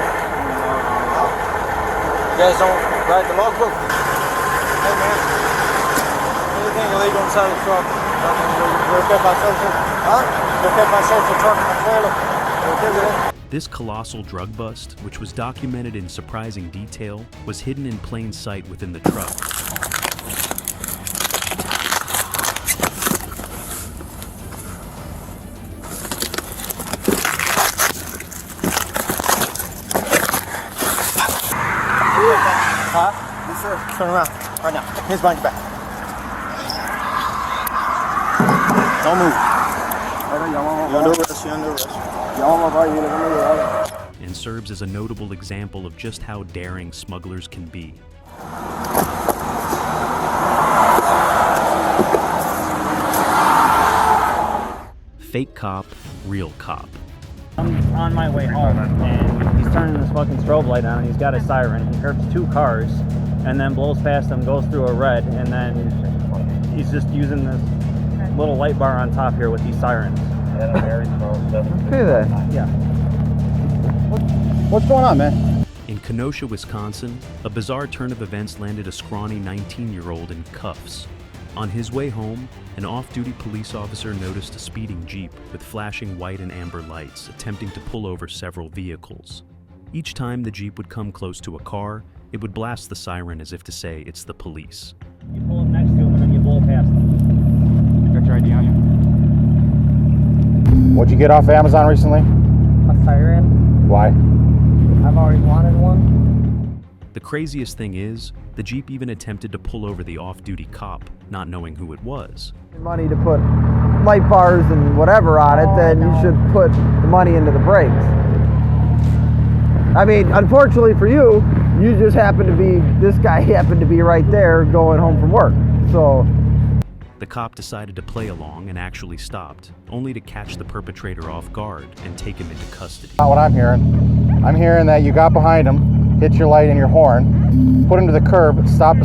You guys don't write the logbook? Hey man, anything illegal inside the truck? You're okay by social? Huh? You're okay by social truck and trailer? You're okay with it? This colossal drug bust, which was documented in surprising detail, was hidden in plain sight within the truck. Huh? Yes, sir. Turn around. Right now. Hands behind your back. Don't move. You're under arrest. You're under arrest. And serves as a notable example of just how daring smugglers can be. Fake cop, real cop. I'm on my way home, and he's turning his fucking strobe light on, and he's got a siren. He curbs 2 cars, and then blows past them, goes through a red, and then he's just using this little light bar on top here with these sirens. Okay then. Yeah. What's going on, man? In Kenosha, Wisconsin, a bizarre turn of events landed a scrawny 19-year-old in cuffs. On his way home, an off-duty police officer noticed a speeding Jeep with flashing white and amber lights attempting to pull over several vehicles. Each time the Jeep would come close to a car, it would blast the siren as if to say it's the police. You pull up next to him, and then you blow past him. Got your ID on you? What'd you get off Amazon recently? A siren. Why? I've already wanted one. The craziest thing is, the Jeep even attempted to pull over the off-duty cop, not knowing who it was. Money to put light bars and whatever on it, then you should put the money into the brakes. I mean, unfortunately for you, you just happen to be, this guy happened to be right there going home from work, so. The cop decided to play along and actually stopped, only to catch the perpetrator off guard and take him into custody. Not what I'm hearing. I'm hearing that you got behind him, hit your light and your horn, put him to the curb, stop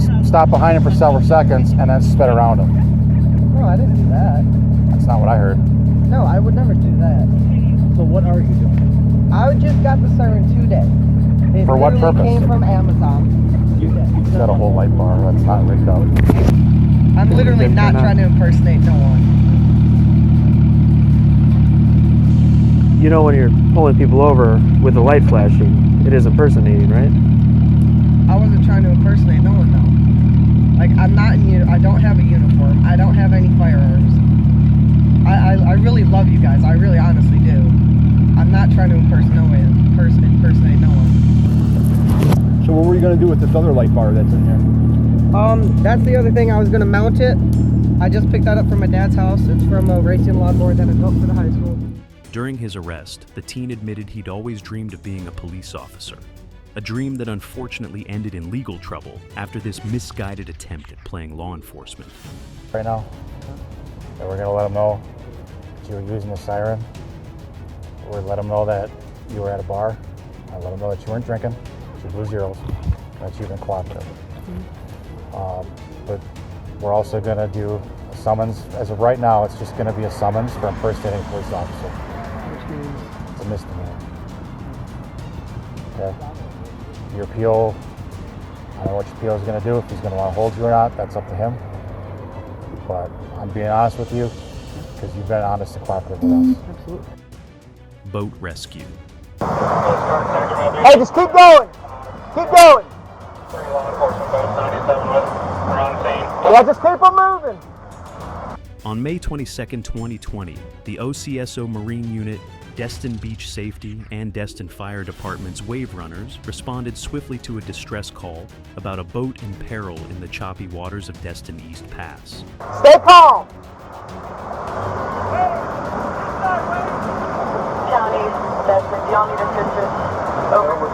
behind him for several seconds, and then sped around him. No, I didn't do that. That's not what I heard. No, I would never do that. So what are you doing? I just got the siren today. It For what literally purpose? Came from Amazon. You got a whole light bar that's not rigged up. I'm literally not trying to impersonate no one. You know when you're pulling people over with the light flashing, it is impersonating, right? I wasn't trying to impersonate no one though. Like I'm not in I don't have a uniform. I don't have any firearms. I really love you guys. I really honestly do. I'm not trying to impersonate no one. So what were you going to do with this other light bar that's in here? That's the other thing. I was going to mount it. I just picked that up from my dad's house. It's from a racing lawnmower that I built for the high school. During his arrest, the teen admitted he'd always dreamed of being a police officer. A dream that unfortunately ended in legal trouble after this misguided attempt at playing law enforcement. Right now, and we're going to let them know that you were using the siren. We're let them know that you were at a bar. I let them know that you weren't drinking, that you blew zeros, that you've been cooperative. But we're also going to do a summons. As of right now, it's just going to be a summons for impersonating a police officer. Which means? It's a misdemeanor. Okay? Your appeal, I don't know what your appeal is going to do. If he's going to want to hold you or not, that's up to him. But I'm being honest with you because you've been honest and cooperative with us. Absolutely. Boat rescue. Hey, just keep going! Keep going! Yeah, just keep them moving! On May 22, 2020, the OCSO Marine Unit, Destin Beach Safety, and Destin Fire Department's wave runners responded swiftly to a distress call about a boat in peril in the choppy waters of Destin East Pass. Stay calm! County, Destin, do y'all need assistance? Over.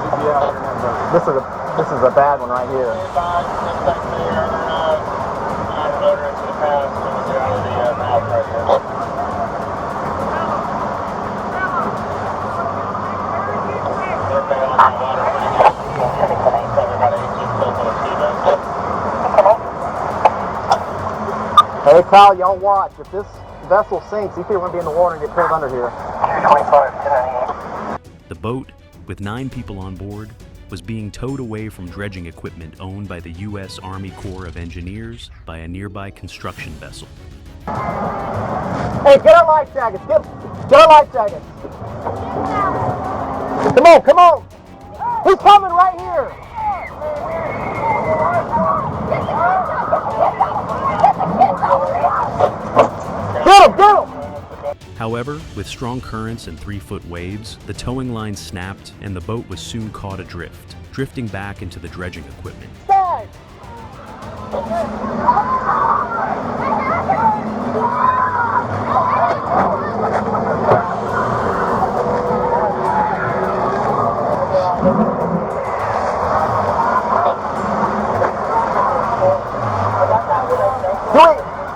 This is a bad one right here. Hey pal, y'all watch. If this vessel sinks, you feel want to be in the water and get pulled under here. The boat, with 9 people on board, was being towed away from dredging equipment owned by the U.S. Army Corps of Engineers by a nearby construction vessel. Hey, get our life jackets. Get our life jackets. Come on. He's coming right here. Get him. However, with strong currents and 3-foot waves, the towing line snapped and the boat was soon caught adrift, drifting back into the dredging equipment. Guys.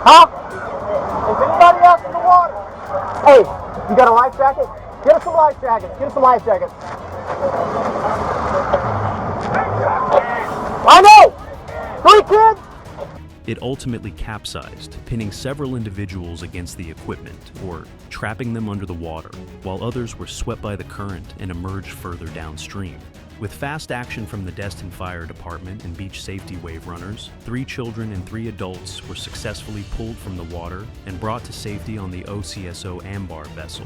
Huh? Is anybody else in the water? Hey, you got a life jacket? Get us some life jackets. I know! 3 kids? It ultimately capsized, pinning several individuals against the equipment, or trapping them under the water, while others were swept by the current and emerged further downstream. With fast action from the Destin Fire Department and beach safety wave runners, 3 children and 3 adults were successfully pulled from the water and brought to safety on the OCSO Ambar vessel.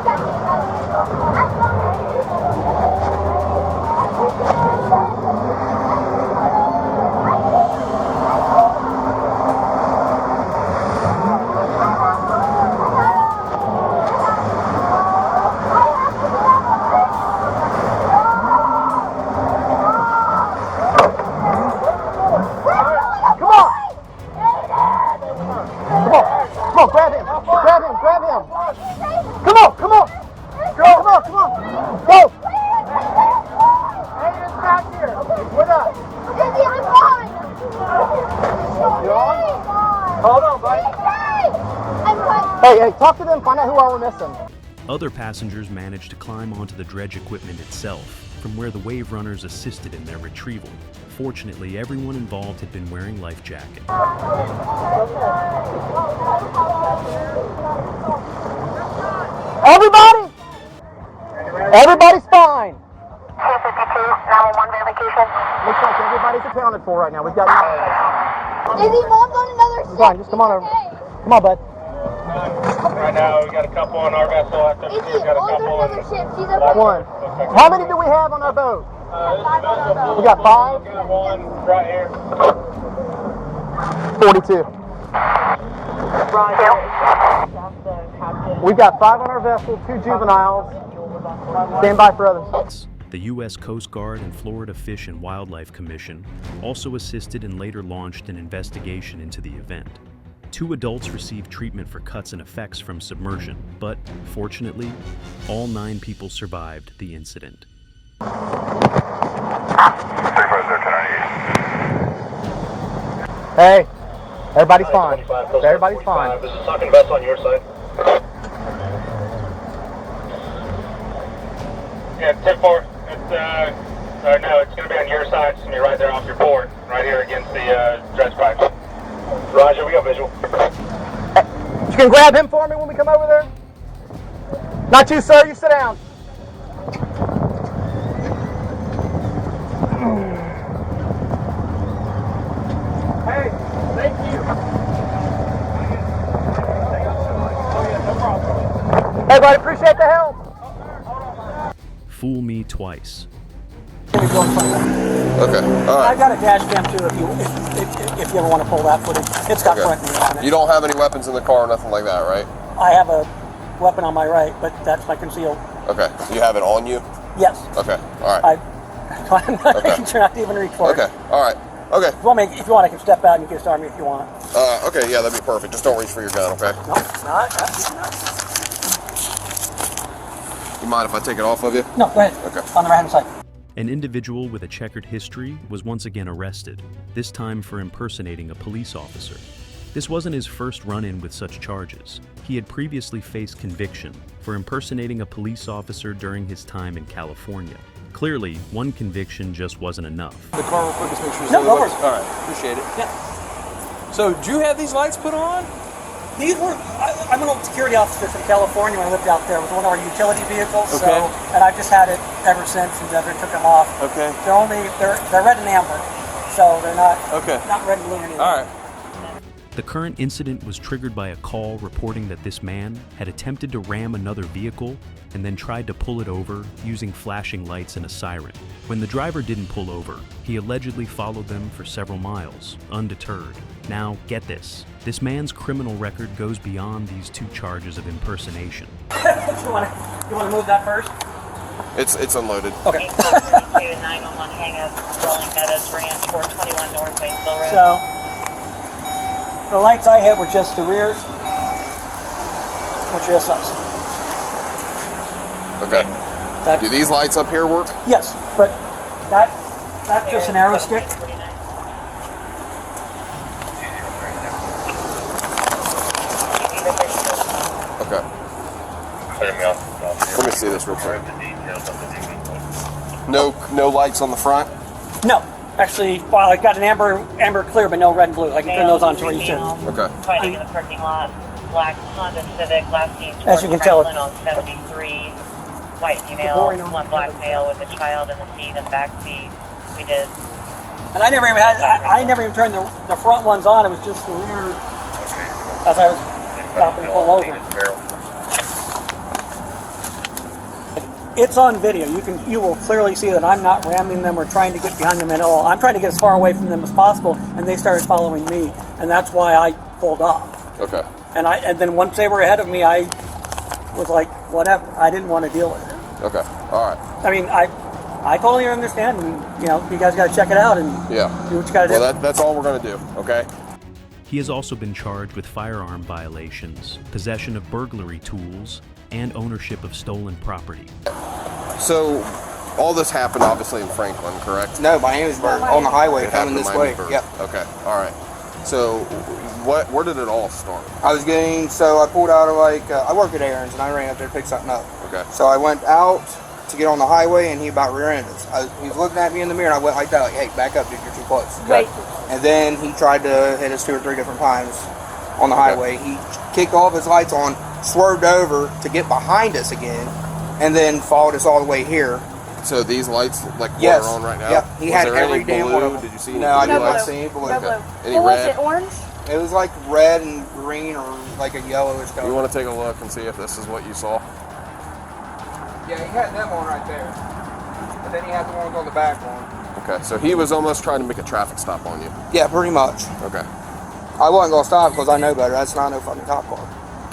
Grab him! Come on! Go! Hey, it's back here! Hey, talk to them, find out who all we're missing. Other passengers managed to climb onto the dredge equipment itself, from where the wave runners assisted in their retrieval. Fortunately, everyone involved had been wearing life jackets. Everybody! Everybody's fine. 911 vacation. Looks like everybody's accounted for right now. We've got. Izzy, mom's on another ship. Fine, just come on over. Come on, bud. Right now, we got a couple on our vessel. After Izzy, we've got a mom's on couple another ship. She's up One. How many do we have on our boat? We got 5. We got one right here. 42. We've got 5 on our vessel, 2 juveniles. Stand by for others. The U.S. Coast Guard and Florida Fish and Wildlife Commission also assisted and later launched an investigation into the event. 2 adults received treatment for cuts and effects from submersion, but fortunately, all 9 people survived the incident. Hey, everybody's fine. Everybody's fine. This is sucking vessel on your side. Yeah, 10-4. It's no, it's gonna be on your side. It's gonna be right there off your port, right here against the dredge pipe. Roger, we got visual. You can grab him for me when we come over there? Not you, sir. You sit down. Hey, thank you. Hey, buddy, appreciate the help. Fool me twice. Okay, all right. I got a dash cam too if you ever want to pull that footage. It's got front and rear on it. You don't have any weapons in the car or nothing like that, right? I have a weapon on my right, but that's my concealed. Okay. You have it on you? Yes. Okay. All right. I'm not making sure not to even reach for it. Okay. All right. Okay. If you want, I can step out and you can start me if you want. Okay. Yeah, that'd be perfect. Just don't reach for your gun, okay? No, not. You mind if I take it off of you? No, go ahead. Okay. On the right hand side. An individual with a checkered history was once again arrested, this time for impersonating a police officer. This wasn't his first run-in with such charges. He had previously faced conviction for impersonating a police officer during his time in California. Clearly, one conviction just wasn't enough. The car real quick, just make sure. No, go for it. All right, appreciate it. Yeah. So, do you have these lights put on? These were, I'm an old security officer from California when I lived out there with one of our utility vehicles. Okay. And I've just had it ever since and never took them off. Okay. They're red and amber, so they're not red and blue or anything. All right. The current incident was triggered by a call reporting that this man had attempted to ram another vehicle and then tried to pull it over using flashing lights and a siren. When the driver didn't pull over, he allegedly followed them for several miles, undeterred. Now, get this. This man's criminal record goes beyond these 2 charges of impersonation. You want to move that first? It's unloaded. Okay. 911 hang up, Rolling Meadows Ranch, 421 North Waynesville Road. So, the lights I had were just the rears, which is us. Okay. Do these lights up here work? Yes, but that's just an arrow stick. Okay. Let me see this real quick. No lights on the front? No. Actually, well, I got an amber clear, but no red and blue. I can turn those on for you too. Okay. Fighting in the parking lot. Black Honda Civic, last seen As you can tell, on 73. White female, one black male with a child in the seat and back seat. We did. And I never even turned the front ones on. It was just the rear as I was stopping to pull over. It's on video. You will clearly see that I'm not ramming them or trying to get behind them at all. I'm trying to get as far away from them as possible, and they started following me, and that's why I pulled off. Okay. And then once they were ahead of me, I was like, whatever. I didn't want to deal with it. Okay. All right. I mean, I totally understand, and you guys got to check it out and do what you got to do. Well, that's all we're going to do. Okay. He has also been charged with firearm violations, possession of burglary tools, and ownership of stolen property. So, all this happened obviously in Franklin, correct? No, Miamisburg, on the highway coming this way. Yep. Okay, all right. So, where did it all start? I was I pulled out of I work at Aaron's and I ran up there to pick something up. Okay. So I went out to get on the highway and he about rear-ended us. He was looking at me in the mirror and I went like that, like, hey, back up, dude, you're too close. Right. And then he tried to hit us 2 or 3 different times on the highway. He kicked all of his lights on, swerved over to get behind us again, and then followed us all the way here. So these lights, like what Yes. are on right now? Yep. He had there every any damn blue? one of them. Did you see any No, I blue did not lights? see any blue. Okay. Any What was red? it, orange? It was like red and green or like a yellowish color. You want to take a look and see if this is what you saw? Yeah, he had them on right there. But then he had the ones on the back one. Okay, so he was almost trying to make a traffic stop on you. Yeah, pretty much. Okay. I wasn't going to stop because I know better. That's not no fucking cop car.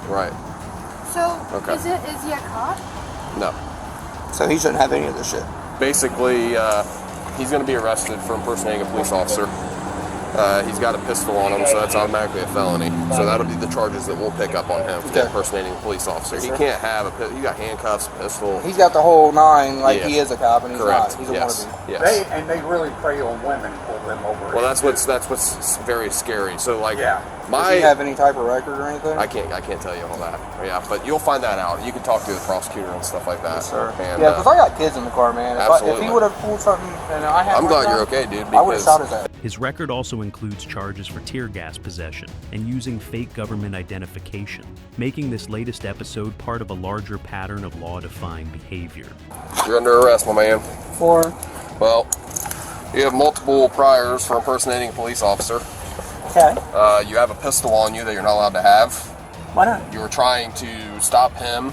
Right. So, Okay. is he a cop? No. So he shouldn't have any of this shit. Basically, he's going to be arrested for impersonating a police officer. He's got a pistol on him, so that's automatically a felony. So that'll be the charges that we'll pick up on him for impersonating a police officer. He can't have he got handcuffs, pistol. He's got the whole 9, like Yeah. he is a cop and he's Correct. not. He's a Yes. wannabe. Yes. They really prey on women, pull them over. Well, that's what's very scary. So like, Does he have any type of record or anything? I can't tell you all that. Yeah, but you'll find that out. You can talk to the prosecutor and stuff like that. Yes, sir. And, Yeah, because I got kids in the car, man. If Absolutely. he would have pulled something and I had I'm my glad gun, you're okay, dude. I would have Because shot his ass. His record also includes charges for tear gas possession and using fake government identification, making this latest episode part of a larger pattern of law-defying behavior. You're under arrest, my man. For? Well, you have multiple priors for impersonating a police officer. Okay. You have a pistol on you that you're not allowed to have. Why not? You were trying to stop him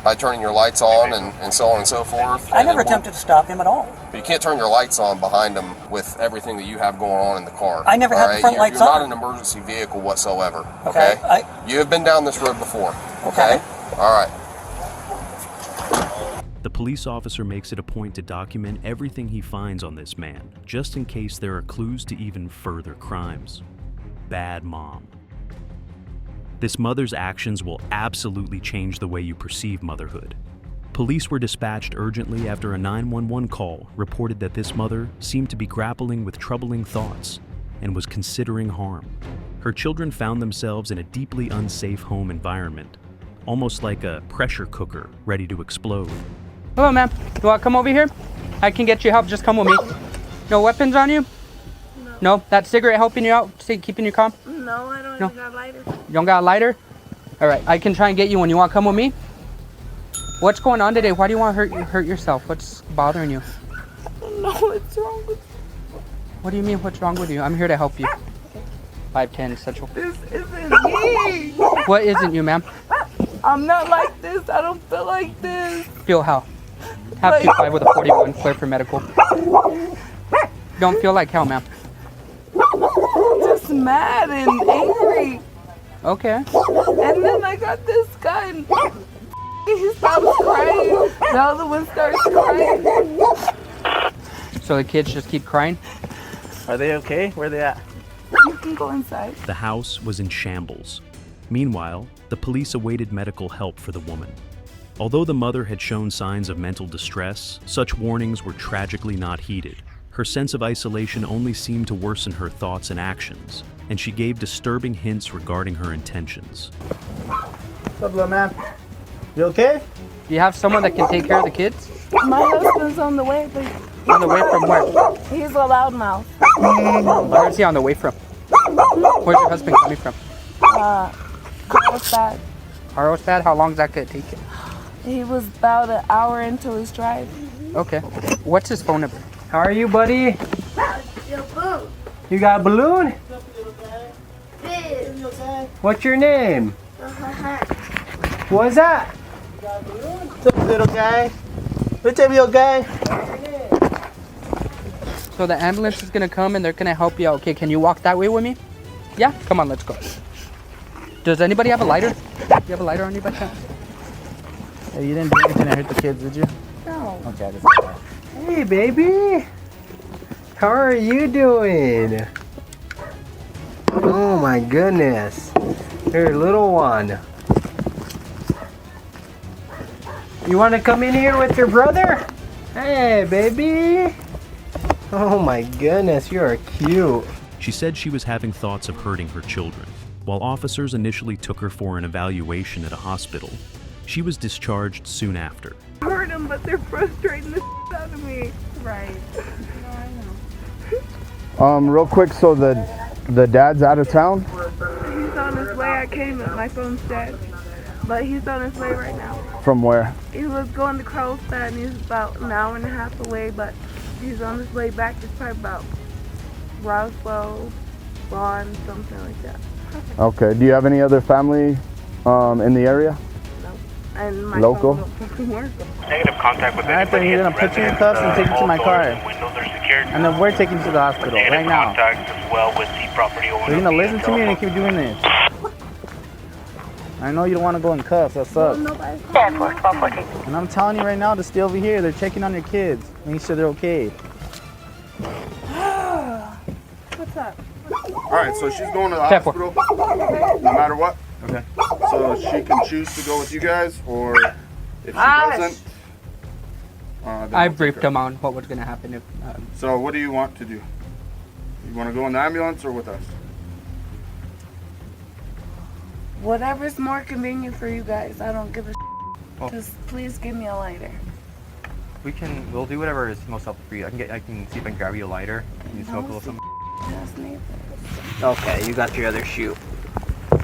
by turning your lights on and so on and so forth. I never attempted to stop him at all. But you can't turn your lights on behind him with everything that you have going on in the car. I never had the front lights You're on. not an emergency vehicle whatsoever. Okay. Okay. You have been down this road before. Okay. All right. The police officer makes it a point to document everything he finds on this man, just in case there are clues to even further crimes. Bad mom. This mother's actions will absolutely change the way you perceive motherhood. Police were dispatched urgently after a 911 call reported that this mother seemed to be grappling with troubling thoughts and was considering harm. Her children found themselves in a deeply unsafe home environment, almost like a pressure cooker ready to explode. Hello, ma'am. You want to come over here? I can get you help. Just come with me. No weapons on you? No. That cigarette helping you out? Keeping you calm? No, I don't even got a lighter. You don't got a lighter? All right. I can try and get you one. You want to come with me? What's going on today? Why do you want to hurt yourself? What's bothering you? No, what's wrong with you? What do you mean, what's wrong with you? I'm here to help you. 5'10", Central. This isn't me. What isn't you, ma'am? I'm not like this. I don't feel like this. Feel how? Have 2.5 with a 41, clear for medical. Don't feel like how, ma'am? Just mad and angry. Okay. And then I got this guy and he stops crying. The other one starts crying. So the kids just keep crying? Are they okay? Where are they at? You can go inside. The house was in shambles. Meanwhile, the police awaited medical help for the woman. Although the mother had shown signs of mental distress, such warnings were tragically not heeded. Her sense of isolation only seemed to worsen her thoughts and actions, and she gave disturbing hints regarding her intentions. What's up, little man? You okay? Do you have someone that can take care of the kids? My husband's on the way, but On the way from where? he's a loudmouth. Where is he on the way from? Where's your husband coming from? Carlsbad. Carlsbad? How long is that going to take? He was about an hour into his drive. Okay. What's his phone number? How are you, buddy? You got a balloon? What's your name? What's that? What's up, little guy? What's up, little guy? So the ambulance is gonna come and they're gonna help you out. Okay, can you walk that way with me? Yeah? Come on, let's go. Does anybody have a lighter? Do you have a lighter on you by chance? Hey, you didn't do anything to hurt the kids, did you? No. Okay, that's okay. Hey, baby. How are you doing? Oh my goodness. You're a little one. You want to come in here with your brother? Hey, baby. Oh my goodness, you are cute. She said she was having thoughts of hurting her children. While officers initially took her for an evaluation at a hospital, she was discharged soon after. I hurt them, but they're frustrating the out of me. Right. No, I know. Real quick, so the dad's out of town? He's on his way. I came and my phone's dead. But he's on his way right now. From where? He was going to Carlsbad and he's about an hour and a half away, but he's on his way back. It's probably about Roswell, Vaughn, something like that. Okay. Do you have any other family in the area? No. And my Local? phone don't fucking work. Negative contact with I think he's gonna put you in cuffs and take you to my car. And then we're taking you to the hospital right now. Contact as well with the property owner. You're gonna listen to me and keep doing this. I know you don't want to go in cuffs. That sucks. And I'm telling you right now to stay over here. They're checking on your kids, making sure they're okay. What's up? All right, so she's going to the hospital no matter what. Okay. So she can choose to go with you guys, or if she doesn't, then I briefed them on what was gonna happen if. So what do you want to do? You want to go in the ambulance or with us? Whatever's more convenient for you guys. I don't give a Just please give me a lighter. We'll do whatever is most helpful for you. I can see if I can grab you a lighter. Can you smoke a little something? Just need this. Okay, you got your other shoe.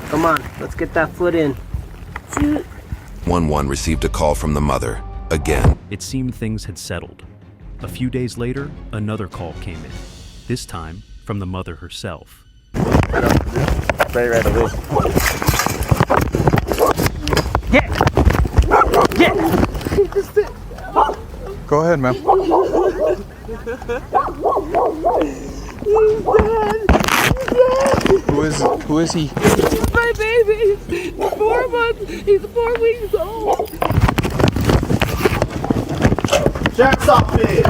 Come on, let's get that foot in. 911 received a call from the mother, again. It seemed things had settled. A few days later, another call came in, this time from the mother herself. Very right away. Go ahead, ma'am. Who is he? He's my baby. He's 4 months. He's 4 weeks old. Sheriff's office.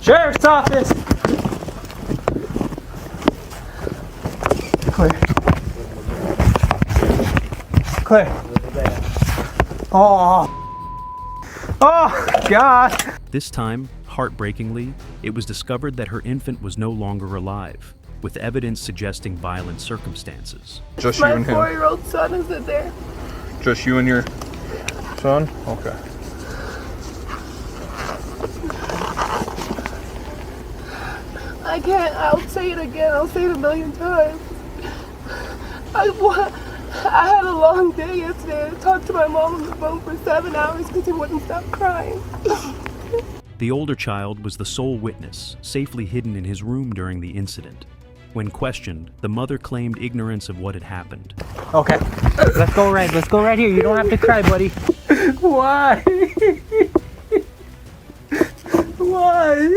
Sheriff's office. Clear. Oh. Oh, God. This time, heartbreakingly, it was discovered that her infant was no longer alive, with evidence suggesting violent circumstances. Just you and him? My 4-year-old son isn't there. Just you and your son? Okay. I can't. I'll say it again. I'll say it 1,000,000 times. I had a long day yesterday. I talked to my mom on the phone for 7 hours because he wouldn't stop crying. The older child was the sole witness, safely hidden in his room during the incident. When questioned, the mother claimed ignorance of what had happened. Okay, let's go right here. You don't have to cry, buddy. Why? Why?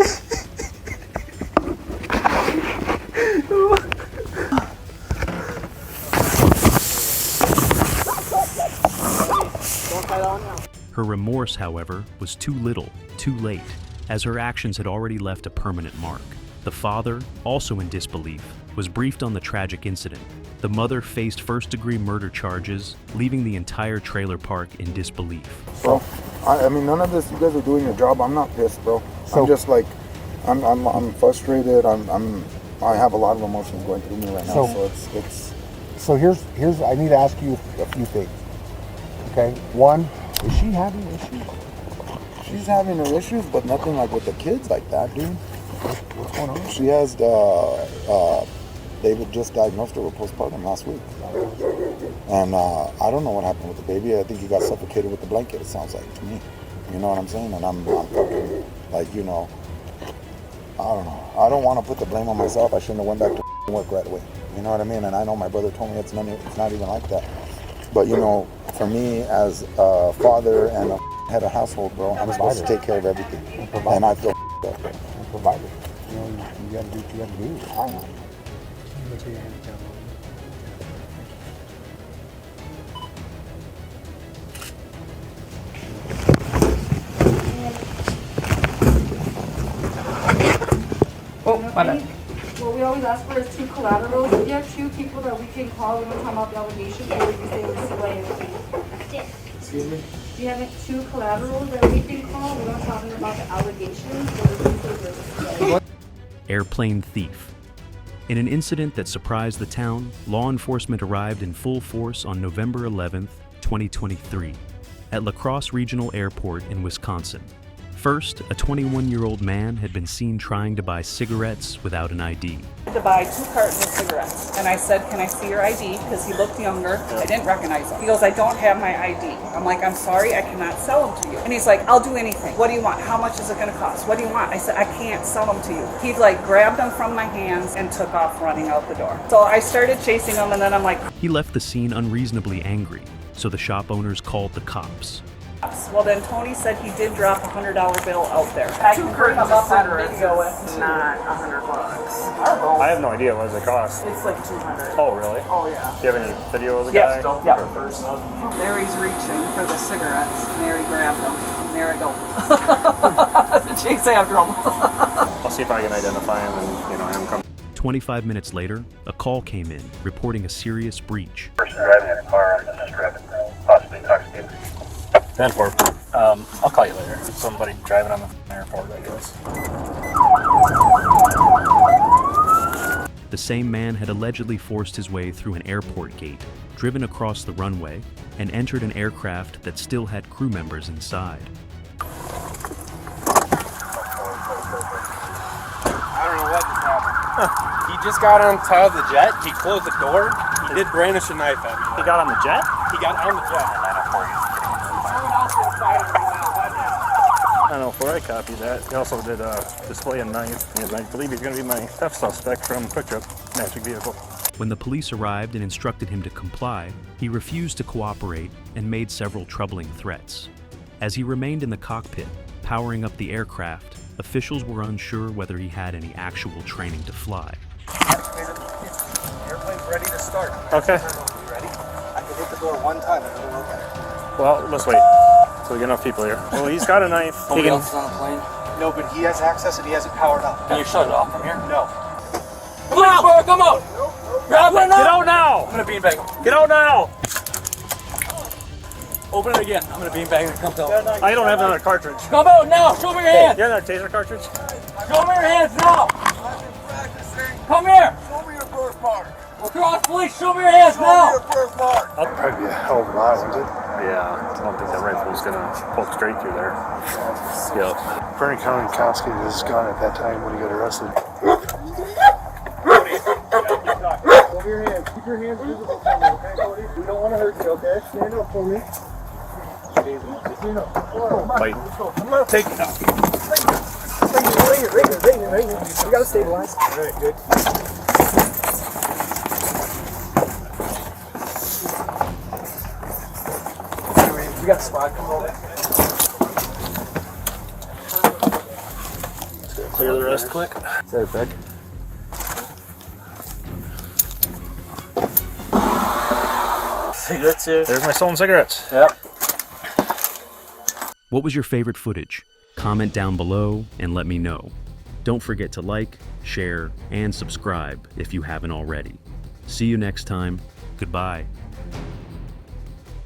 Her remorse, however, was too little, too late, as her actions had already left a permanent mark. The father, also in disbelief, was briefed on the tragic incident. The mother faced first-degree murder charges, leaving the entire trailer park in disbelief. Bro, I mean, none of this, you guys are doing your job. I'm not pissed, bro. I'm just like, I'm frustrated. I have a lot of emotions going through me right now. So here's I need to ask you a few things. Okay, one, is she having issues? She's having her issues, but nothing like with the kids like that, dude. What's going on? She has David just diagnosed her with postpartum last week, and I don't know what happened with the baby. I think he got suffocated with the blanket. It sounds like to me. You know what I'm saying? And I'm fucking, like, you know, I don't know. I don't want to put the blame on myself. I shouldn't have went back to work right away. You know what I mean? And I know my brother told me it's not even like that. But you know, for me as a father and a head of household, bro, I'm supposed to take care of everything, and I feel up. Provider. You know, you gotta do what you gotta do. I know. Oh, my bad. What we always ask for is 2 collaterals. If you have 2 people that we can call when we come up the allegation, we would be saying this way. Excuse me? Do you have 2 collaterals that we can call? We're not talking about the allegations, but we can say this way. Airplane thief. In an incident that surprised the town, law enforcement arrived in full force on November 11th, 2023, at La Crosse Regional Airport in Wisconsin. First, a 21-year-old man had been seen trying to buy cigarettes without an ID. I had to buy 2 cartons of cigarettes, and I said, "Can I see your ID?" Because he looked younger. I didn't recognize him. He goes, "I don't have my ID." I'm like, "I'm sorry, I cannot sell them to you." And he's like, "I'll do anything. What do you want? How much is it going to cost? What do you want?" I said, "I can't sell them to you." He like grabbed them from my hands and took off running out the door. So I started chasing him, and then I'm like... He left the scene unreasonably angry, so the shop owners called the cops. Well, then Tony said he did drop a $100 bill out there. I can bring him up on video. It's not $100. I have no idea what does it cost. It's like $200. Oh, really? Oh, yeah. Do you have any video of the Yes. guy? Yeah. There he's reaching for the cigarettes. And there he grabbed them. And there I go. Chase after him. I'll see if I can identify him and, have him come. 25 minutes later, a call came in reporting a serious breach. Person driving a car, this is driving, possibly intoxicated. 10-4. I'll call you later. Somebody driving on the airport, I guess. The same man had allegedly forced his way through an airport gate, driven across the runway, and entered an aircraft that still had crew members inside. I don't know what just happened. He just got on top of the jet, he closed the door, he did brandish a knife at me. He got on the jet? He got on the jet. 904, I copied that. He also did display a knife, and I believe he's going to be my theft suspect from Quick Trip Magic Vehicle. When the police arrived and instructed him to comply, he refused to cooperate and made several troubling threats. As he remained in the cockpit, powering up the aircraft, officials were unsure whether he had any actual training to fly. Airplane's ready to start. Okay. Ready? I can hit the door one time and it'll open. Well, let's wait. So we get enough people here. Well, he's got a knife. Nobody else is on the plane? No, but he has access and he has it powered up. Can you shut it off from here? No. Come out! Come out! Grab it now! Get out now! I'm gonna beanbag him. Get out now! Open it again. I'm gonna beanbag him and come out. I don't have another cartridge. Come out now! Show me your hands! You have another taser cartridge? Show me your hands now! Come here! Show me your birthmark. Across, please! Show me your hands now! Birthmark. That'd probably be a hell of a lot, wouldn't it? Yeah, I don't think that rifle's gonna poke straight through there. Yep. Bernie Kalinkowski was gone at that time when he got arrested. Over your hands. Keep your hands visible for me, okay, Cody? We don't want to hurt you, okay? Stand up for me. Stand up. Fight. I'm gonna take it out. Right here. You gotta stabilize. All right, good. We got the squad come over. Clear the rest quick. Is that a bed? Cigarettes here. There's my stolen cigarettes. Yep. What was your favorite footage? Comment down below and let me know. Don't forget to like, share, and subscribe if you haven't already. See you next time. Goodbye.